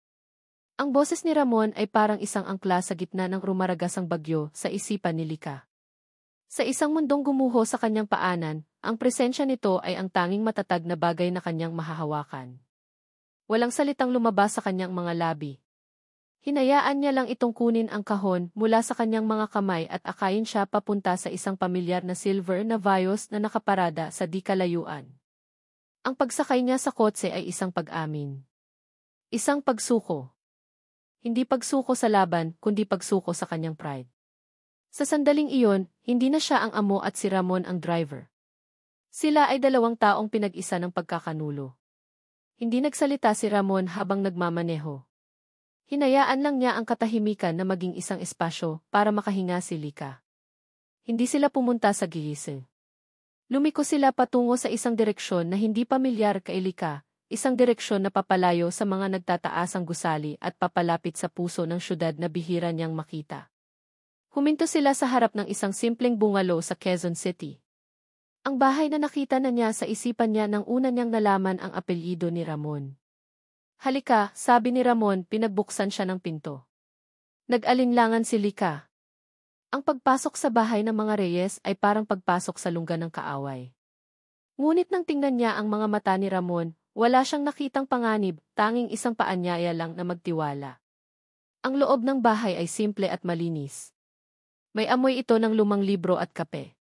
Ang boses ni Ramon ay parang isang angkla sa gitna ng rumaragasang bagyo sa isipan ni Lika. Sa isang mundong gumuho sa kanyang paanan, ang presensya nito ay ang tanging matatag na bagay na kanyang mahahawakan. Walang salitang lumabas sa kanyang mga labi. Hinayaan niya lang itong kunin ang kahon mula sa kanyang mga kamay at akayin siya papunta sa isang pamilyar na silver na Vios na nakaparada sa di kalayuan. Ang pagsakay niya sa kotse ay isang pag-amin. Isang pagsuko. Hindi pagsuko sa laban, kundi pagsuko sa kanyang pride. Sa sandaling iyon, hindi na siya ang amo at si Ramon ang driver. Sila ay dalawang taong pinag-isa ng pagkakanulo. Hindi nagsalita si Ramon habang nagmamaneho. Hinayaan lang niya ang katahimikan na maging isang espasyo para makahinga si Lika. Hindi sila pumunta sa gihise. Lumiko sila patungo sa isang direksyon na hindi pamilyar kay Lika, isang direksyon na papalayo sa mga nagtataasang gusali at papalapit sa puso ng syudad na bihira niyang makita. Huminto sila sa harap ng isang simpleng bungalow sa Quezon City. Ang bahay na nakita na niya sa isipan niya nang una niyang nalaman ang apelyido ni Ramon. Halika, sabi ni Ramon, pinagbuksan siya ng pinto. Nag-alinlangan si Lika. Ang pagpasok sa bahay ng mga Reyes ay parang pagpasok sa lungga ng kaaway. Ngunit nang tingnan niya ang mga mata ni Ramon, wala siyang nakitang panganib, tanging isang paanyaya lang na magtiwala. Ang loob ng bahay ay simple at malinis. May amoy ito ng lumang libro at kape.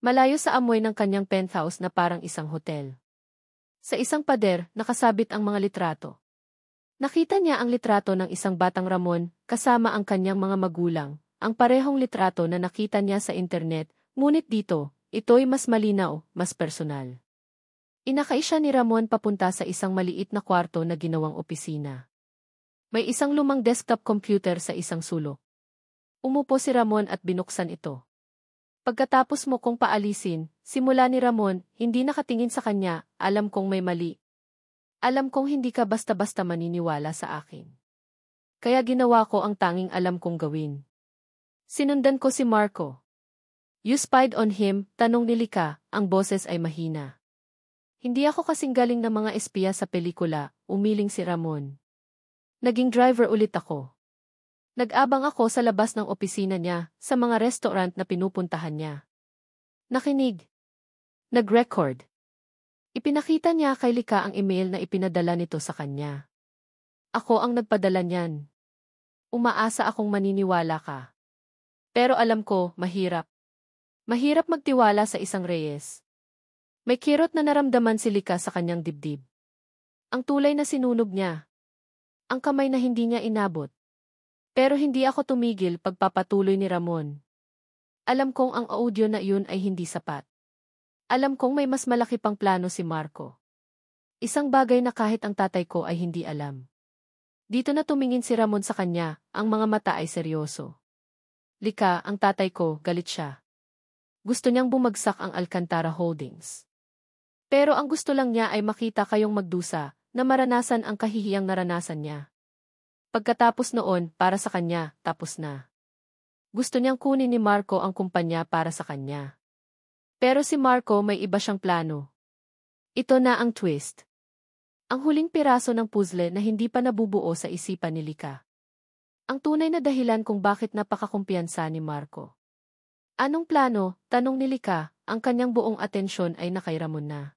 Malayo sa amoy ng kanyang penthouse na parang isang hotel. Sa isang pader, nakasabit ang mga litrato. Nakita niya ang litrato ng isang batang Ramon, kasama ang kanyang mga magulang, ang parehong litrato na nakita niya sa internet, ngunit dito, ito'y mas malinaw, mas personal. Inakay siya ni Ramon papunta sa isang maliit na kwarto na ginawang opisina. May isang lumang desktop computer sa isang sulok. Umupo si Ramon at binuksan ito. Pagkatapos mo kong paalisin, simula ni Ramon, hindi nakatingin sa kanya, alam kong may mali. Alam kong hindi ka basta-basta maniniwala sa akin. Kaya ginawa ko ang tanging alam kong gawin. Sinundan ko si Marco. You spied on him, tanong ni Lika, ang boses ay mahina. Hindi ako kasing galing ng mga espiya sa pelikula, umiling si Ramon. Naging driver ulit ako. Nag-abang ako sa labas ng opisina niya, sa mga restaurant na pinupuntahan niya. Nakinig. Nag-record. Ipinakita niya kay Lika ang email na ipinadala nito sa kanya. Ako ang nagpadala niyan. Umaasa akong maniniwala ka. Pero alam ko, mahirap. Mahirap magtiwala sa isang Reyes. May kirot na naramdaman si Lika sa kanyang dibdib. Ang tulay na sinunog niya. Ang kamay na hindi niya inabot. Pero hindi ako tumigil pagpapatuloy ni Ramon. Alam kong ang audio na iyon ay hindi sapat. Alam kong may mas malaki pang plano si Marco. Isang bagay na kahit ang tatay ko ay hindi alam. Dito na tumingin si Ramon sa kanya, ang mga mata ay seryoso. Lika, ang tatay ko, galit siya. Gusto niyang bumagsak ang Alcantara Holdings. Pero ang gusto lang niya ay makita kayong magdusa, na maranasan ang kahihiyang naranasan niya. Pagkatapos noon, para sa kanya, tapos na. Gusto niyang kunin ni Marco ang kumpanya para sa kanya. Pero si Marco may iba siyang plano. Ito na ang twist. Ang huling piraso ng puzzle na hindi pa nabubuo sa isipan ni Lika. Ang tunay na dahilan kung bakit napakakumpiyansa ni Marco. Anong plano? Tanong ni Lika, ang kanyang buong atensyon ay nakay Ramon na.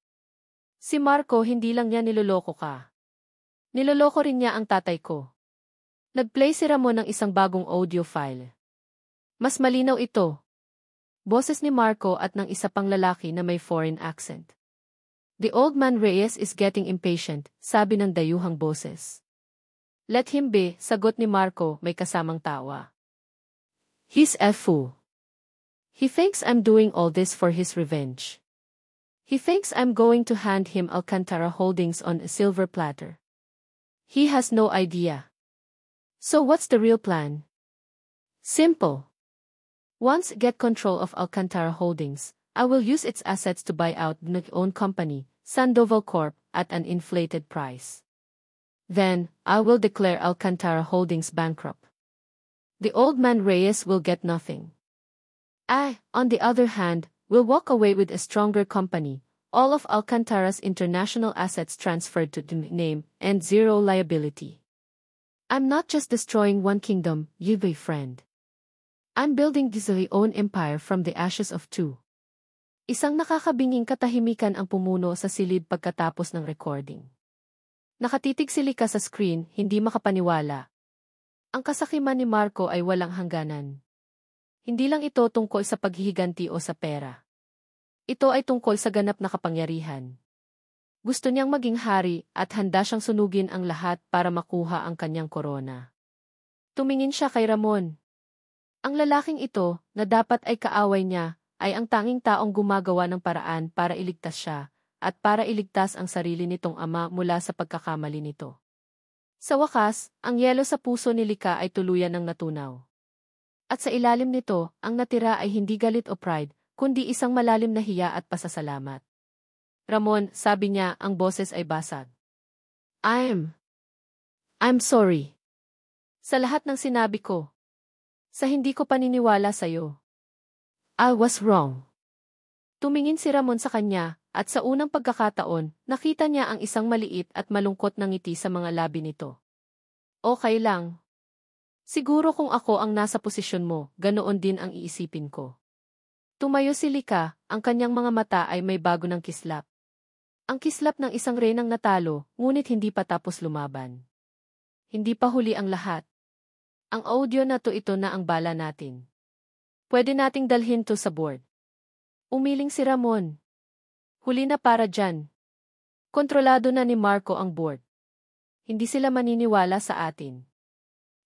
Si Marco hindi lang niya niloloko ka. Niloloko rin niya ang tatay ko. Nag-play si Ramon ng isang bagong audio file. Mas malinaw ito. Boses ni Marco at ng isa pang lalaki na may foreign accent. The old man Reyes is getting impatient, sabi ng dayuhang boses. Let him be, sagot ni Marco, may kasamang tawa. He's a fool. He thinks I'm doing all this for his revenge. He thinks I'm going to hand him Alcantara Holdings on a silver platter. He has no idea. So what's the real plan? Simple. Once get control of Alcantara Holdings, I will use its assets to buy out my own company, Sandoval Corp, at an inflated price. Then, I will declare Alcantara Holdings bankrupt. The old man Reyes will get nothing. I, on the other hand, will walk away with a stronger company, all of Alcantara's international assets transferred to the name, and zero liability. I'm not just destroying one kingdom, you my friend. I'm building this my own empire from the ashes of two. Isang nakakabinging katahimikan ang pumuno sa silid pagkatapos ng recording. Nakatitig si Lika sa screen, hindi makapaniwala. Ang kasakiman ni Marco ay walang hangganan. Hindi lang ito tungkol sa paghihiganti o sa pera. Ito ay tungkol sa ganap na kapangyarihan. Gusto niyang maging hari at handa siyang sunugin ang lahat para makuha ang kanyang korona. Tumingin siya kay Ramon. Ang lalaking ito, na dapat ay kaaway niya, ay ang tanging taong gumagawa ng paraan para iligtas siya, at para iligtas ang sarili nitong ama mula sa pagkakamali nito. Sa wakas, ang yelo sa puso ni Lika ay tuluyan ng natunaw. At sa ilalim nito, ang natira ay hindi galit o pride, kundi isang malalim na hiya at pasasalamat. Ramon, sabi niya, ang boses ay basag. I'm sorry. Sa lahat ng sinabi ko. Sa hindi ko paniniwala sa'yo. I was wrong. Tumingin si Ramon sa kanya, at sa unang pagkakataon, nakita niya ang isang maliit at malungkot na ngiti sa mga labi nito. Okay lang. Siguro kung ako ang nasa posisyon mo, ganoon din ang iisipin ko. Tumayo si Lika, ang kanyang mga mata ay may bago ng kislap. Ang kislap ng isang reynang natalo, ngunit hindi pa tapos lumaban. Hindi pa huli ang lahat. Ang audio na ito na ang bala natin. Pwede nating dalhin to sa board. Umiling si Ramon. Huli na para dyan. Kontrolado na ni Marco ang board. Hindi sila maniniwala sa atin.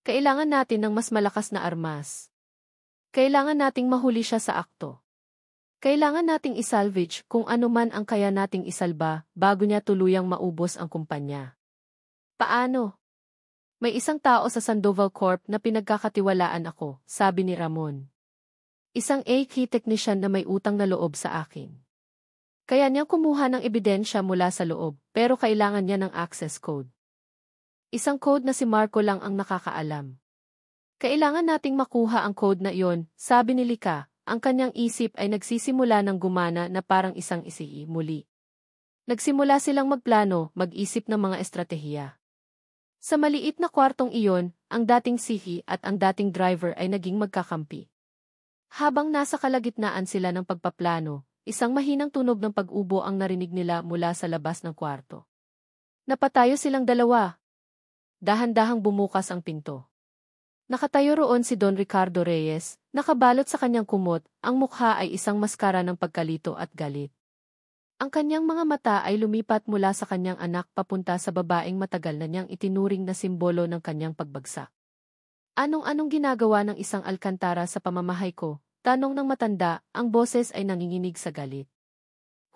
Kailangan natin ng mas malakas na armas. Kailangan nating mahuli siya sa akto. Kailangan nating isalvage kung ano man ang kaya nating isalba bago niya tuluyang maubos ang kumpanya. Paano? May isang tao sa Sandoval Corp na pinagkakatiwalaan ako, sabi ni Ramon. Isang key technician na may utang na loob sa akin. Kaya niyang kumuha ng ebidensya mula sa loob, pero kailangan niya ng access code. Isang code na si Marco lang ang nakakaalam. Kailangan nating makuha ang code na iyon, sabi ni Lika. Ang kanyang isip ay nagsisimula ng gumana na parang isang isii muli. Nagsimula silang magplano, mag-isip ng mga estratehiya. Sa maliit na kwartong iyon, ang dating sihi at ang dating driver ay naging magkakampi. Habang nasa kalagitnaan sila ng pagpaplano, isang mahinang tunog ng pag-ubo ang narinig nila mula sa labas ng kwarto. Napatayo silang dalawa. Dahan-dahang bumukas ang pinto. Nakatayo roon si Don Ricardo Reyes, nakabalot sa kanyang kumot, ang mukha ay isang maskara ng pagkalito at galit. Ang kanyang mga mata ay lumipat mula sa kanyang anak papunta sa babaeng matagal na niyang itinuring na simbolo ng kanyang pagbagsak. Anong ginagawa ng isang Alcantara sa pamamahay ko? Tanong ng matanda, ang boses ay nanginginig sa galit.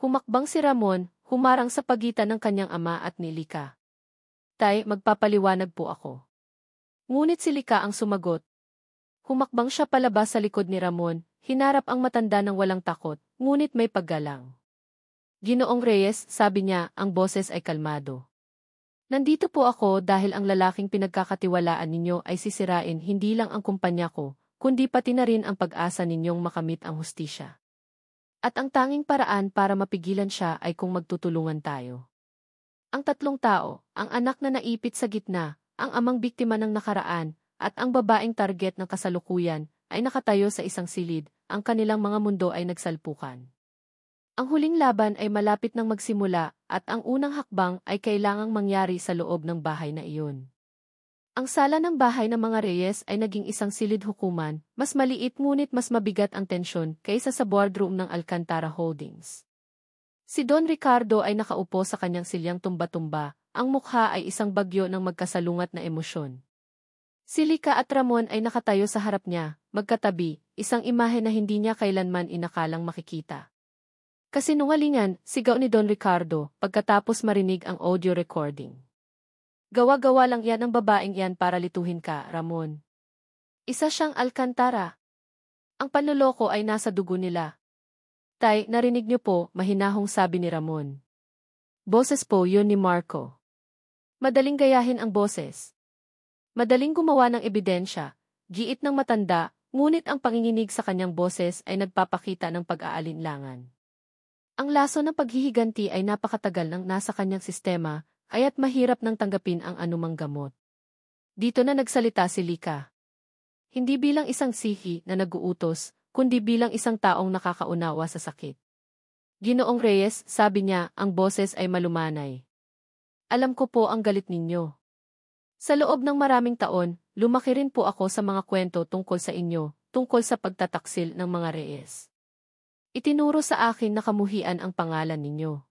Humakbang si Ramon, humarang sa pagitan ng kanyang ama at ni Lika. Tay, magpapaliwanag po ako. Ngunit si Lika ang sumagot. Humakbang siya palabas sa likod ni Ramon, hinarap ang matanda ng walang takot, ngunit may paggalang. Ginoong Reyes, sabi niya, ang boses ay kalmado. Nandito po ako dahil ang lalaking pinagkakatiwalaan ninyo ay sisirain hindi lang ang kumpanya ko, kundi pati na rin ang pag-asa ninyong makamit ang hustisya. At ang tanging paraan para mapigilan siya ay kung magtutulungan tayo. Ang tatlong tao, ang anak na naipit sa gitna, ang amang biktima ng nakaraan, at ang babaeng target ng kasalukuyan, ay nakatayo sa isang silid, ang kanilang mga mundo ay nagsalpukan. Ang huling laban ay malapit nang magsimula, at ang unang hakbang ay kailangang mangyari sa loob ng bahay na iyon. Ang sala ng bahay ng mga Reyes ay naging isang silid hukuman, mas maliit ngunit mas mabigat ang tensyon kaysa sa boardroom ng Alcantara Holdings. Si Don Ricardo ay nakaupo sa kanyang silyang tumba-tumba, ang mukha ay isang bagyo ng magkasalungat na emosyon. Si Lika at Ramon ay nakatayo sa harap niya, magkatabi, isang imahe na hindi niya kailanman inakalang makikita. Kasinungalingan, sigaw ni Don Ricardo, pagkatapos marinig ang audio recording. Gawa-gawa lang yan ng babaeng yan para lituhin ka, Ramon. Isa siyang Alcantara. Ang panloloko ay nasa dugo nila. Tay, narinig niyo po, mahinahong sabi ni Ramon. Boses po yun ni Marco. Madaling gayahin ang boses. Madaling gumawa ng ebidensya, giit ng matanda, ngunit ang panginginig sa kanyang boses ay nagpapakita ng pag-aalinlangan. Ang laso ng paghihiganti ay napakatagal nang nasa kanyang sistema, kaya't mahirap nang tanggapin ang anumang gamot. Dito na nagsalita si Lika. Hindi bilang isang sihi na nag-uutos, kundi bilang isang taong nakakaunawa sa sakit. Ginoong Reyes, sabi niya, ang boses ay malumanay. Alam ko po ang galit ninyo. Sa loob ng maraming taon, lumaki rin po ako sa mga kwento tungkol sa inyo, tungkol sa pagtataksil ng mga Reyes. Itinuro sa akin na kamuhian ang pangalan ninyo.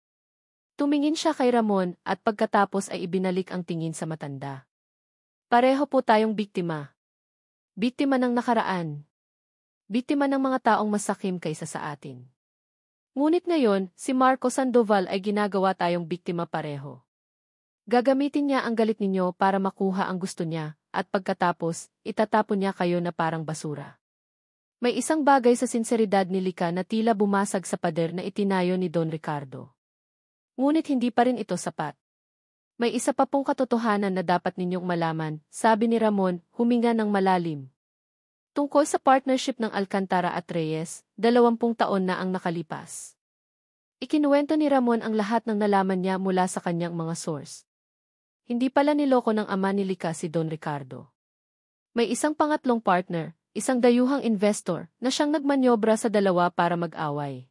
Tumingin siya kay Ramon at pagkatapos ay ibinalik ang tingin sa matanda. Pareho po tayong biktima. Biktima ng nakaraan. Biktima ng mga taong masakim kaysa sa atin. Ngunit ngayon, si Marco Sandoval ay ginagawa tayong biktima pareho. Gagamitin niya ang galit ninyo para makuha ang gusto niya, at pagkatapos, itatapon niya kayo na parang basura. May isang bagay sa sinseridad ni Lika na tila bumasag sa pader na itinayo ni Don Ricardo. Ngunit hindi pa rin ito sapat. May isa pa pong katotohanan na dapat ninyong malaman, sabi ni Ramon, huminga ng malalim. Tungkol sa partnership ng Alcantara at Reyes, 20 taon na ang nakalipas. Ikinuwento ni Ramon ang lahat ng nalaman niya mula sa kanyang mga source. Hindi pala niloko ng ama ni Lika si Don Ricardo. May isang pangatlong partner, isang dayuhang investor, na siyang nagmanyobra sa dalawa para mag-away.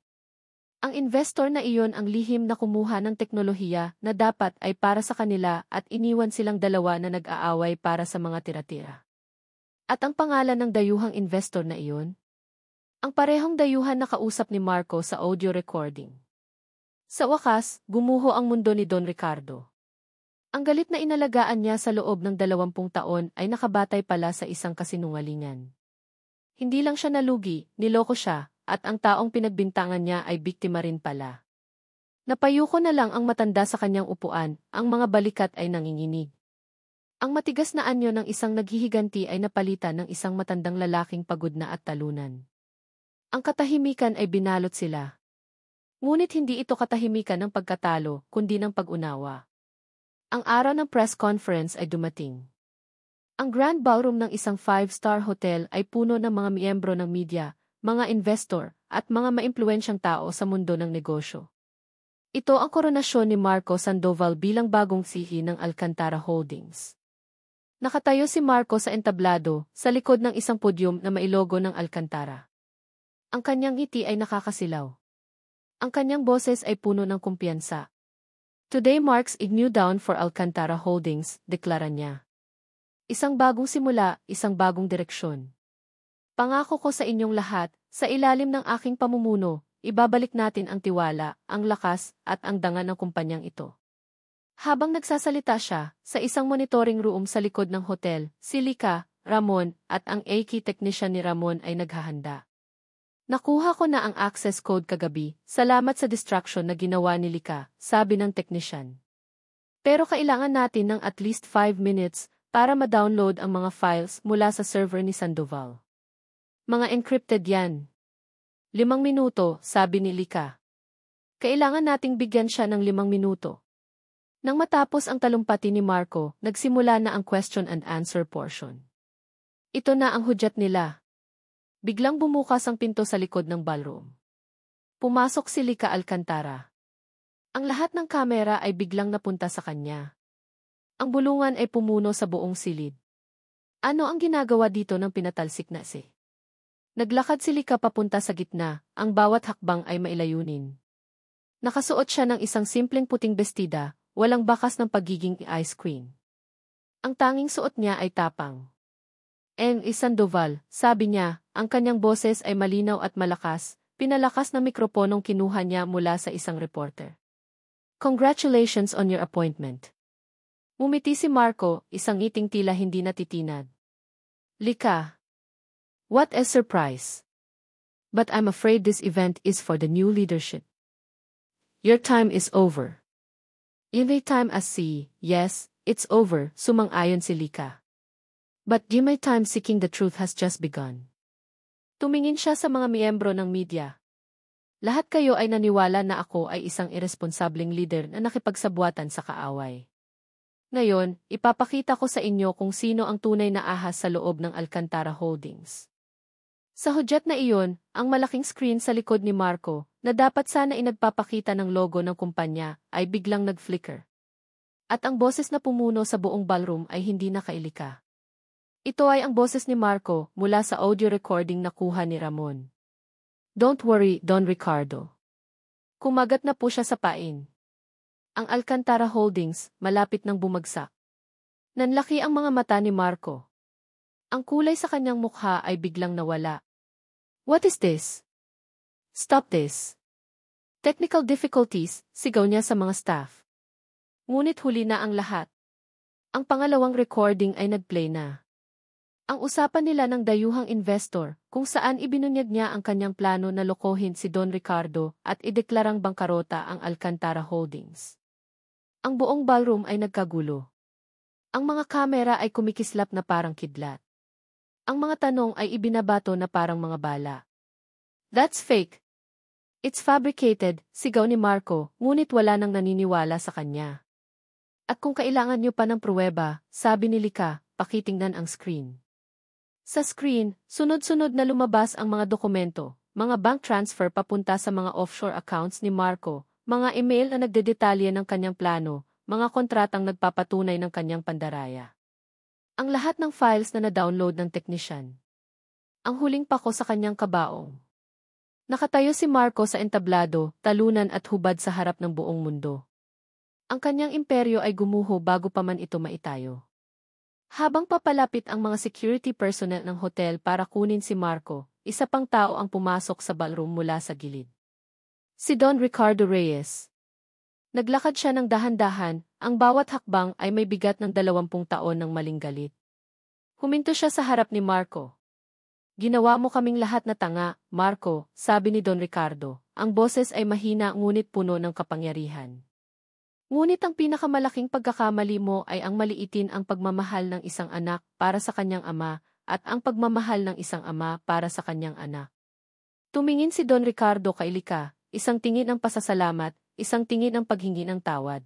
Ang investor na iyon ang lihim na kumuha ng teknolohiya na dapat ay para sa kanila at iniwan silang dalawa na nag-aaway para sa mga tira-tira. At ang pangalan ng dayuhang investor na iyon? Ang parehong dayuhan na kausap ni Marco sa audio recording. Sa wakas, gumuho ang mundo ni Don Ricardo. Ang galit na inalagaan niya sa loob ng 20 taon ay nakabatay pala sa isang kasinungalingan. Hindi lang siya nalugi, niloko siya, at ang taong pinagbintangan niya ay biktima rin pala. Napayuko na lang ang matanda sa kanyang upuan, ang mga balikat ay nanginginig. Ang matigas na anyo ng isang naghihiganti ay napalitan ng isang matandang lalaking pagod na at talunan. Ang katahimikan ay binalot sila. Ngunit hindi ito katahimikan ng pagkatalo, kundi ng pag-unawa. Ang araw ng press conference ay dumating. Ang grand ballroom ng isang 5-star hotel ay puno ng mga miyembro ng media, mga investor, at mga maimpluwensyang tao sa mundo ng negosyo. Ito ang koronasyon ni Marco Sandoval bilang bagong sihi ng Alcantara Holdings. Nakatayo si Marco sa entablado, sa likod ng isang podyum na mailogo ng Alcantara. Ang kanyang ngiti ay nakakasilaw. Ang kanyang boses ay puno ng kumpiyansa. Today marks a new dawn for Alcantara Holdings, deklara niya. Isang bagong simula, isang bagong direksyon. Pangako ko sa inyong lahat, sa ilalim ng aking pamumuno, ibabalik natin ang tiwala, ang lakas, at ang dangal ng kumpanyang ito. Habang nagsasalita siya, sa isang monitoring room sa likod ng hotel, si Lika, Ramon, at ang AK technician ni Ramon ay naghahanda. Nakuha ko na ang access code kagabi, salamat sa distraction na ginawa ni Lika, sabi ng technician. Pero kailangan natin ng at least 5 minutes para ma-download ang mga files mula sa server ni Sandoval. Mga encrypted yan. 5 minuto, sabi ni Lika. Kailangan nating bigyan siya ng 5 minuto. Nang matapos ang talumpati ni Marco, nagsimula na ang question and answer portion. Ito na ang hudyat nila. Biglang bumukas ang pinto sa likod ng ballroom. Pumasok si Lika Alcantara. Ang lahat ng kamera ay biglang napunta sa kanya. Ang bulungan ay pumuno sa buong silid. Ano ang ginagawa dito ng pinatalsik na si? Naglakad si Lika papunta sa gitna, ang bawat hakbang ay mailayunin. Nakasuot siya ng isang simpleng puting bestida, walang bakas ng pagiging ice queen. Ang tanging suot niya ay tapang. Sandoval, sabi niya, ang kanyang boses ay malinaw at malakas, pinalakas na mikroponong kinuha niya mula sa isang reporter. Congratulations on your appointment. Ngumiti si Marco, isang ngiting tila hindi natitinag. Lika. What a surprise. But I'm afraid this event is for the new leadership. Your time is over. Every time I see, yes, it's over, sumang-ayon si Lika. But my time seeking the truth has just begun. Tumingin siya sa mga miyembro ng media. Lahat kayo ay naniwala na ako ay isang irresponsableng leader na nakipagsabwatan sa kaaway. Ngayon, ipapakita ko sa inyo kung sino ang tunay na ahas sa loob ng Alcantara Holdings. Sa hudyat na iyon, ang malaking screen sa likod ni Marco, na dapat sana inagpapakita ng logo ng kumpanya, ay biglang nag-flicker. At ang boses na pumuno sa buong ballroom ay hindi nakailika. Ito ay ang boses ni Marco mula sa audio recording na kuha ni Ramon. Don't worry, Don Ricardo. Kumagat na po siya sa pain. Ang Alcantara Holdings, malapit nang bumagsak. Nanlaki ang mga mata ni Marco. Ang kulay sa kanyang mukha ay biglang nawala. What is this? Stop this. Technical difficulties, sigaw niya sa mga staff. Ngunit huli na ang lahat. Ang pangalawang recording ay nag-play na. Ang usapan nila ng dayuhang investor, kung saan ibinunyag niya ang kanyang plano na lokohin si Don Ricardo at ideklarang bangkarota ang Alcantara Holdings. Ang buong ballroom ay nagkagulo. Ang mga kamera ay kumikislap na parang kidlat. Ang mga tanong ay ibinabato na parang mga bala. That's fake. It's fabricated, sigaw ni Marco, ngunit wala nang naniniwala sa kanya. At kung kailangan niyo pa ng pruweba, sabi ni Lika, pakitingnan ang screen. Sa screen, sunod-sunod na lumabas ang mga dokumento, mga bank transfer papunta sa mga offshore accounts ni Marco, mga email na nagdedetalye ng kanyang plano, mga kontratang nagpapatunay ng kanyang pandaraya. Ang lahat ng files na na-download ng teknisyan. Ang huling pako sa kanyang kabaong. Nakatayo si Marco sa entablado, talunan at hubad sa harap ng buong mundo. Ang kanyang imperyo ay gumuho bago pa man ito maitayo. Habang papalapit ang mga security personnel ng hotel para kunin si Marco, isa pang tao ang pumasok sa ballroom mula sa gilid. Si Don Ricardo Reyes. Naglakad siya ng dahan-dahan, ang bawat hakbang ay may bigat ng 20 taon ng maling galit. Huminto siya sa harap ni Marco. Ginawa mo kaming lahat na tanga, Marco, sabi ni Don Ricardo. Ang boses ay mahina ngunit puno ng kapangyarihan. Ngunit ang pinakamalaking pagkakamali mo ay ang maliitin ang pagmamahal ng isang anak para sa kanyang ama at ang pagmamahal ng isang ama para sa kanyang anak. Tumingin si Don Ricardo kay Lika, isang tingin ng pasasalamat, isang tingin ng paghingi ng tawad.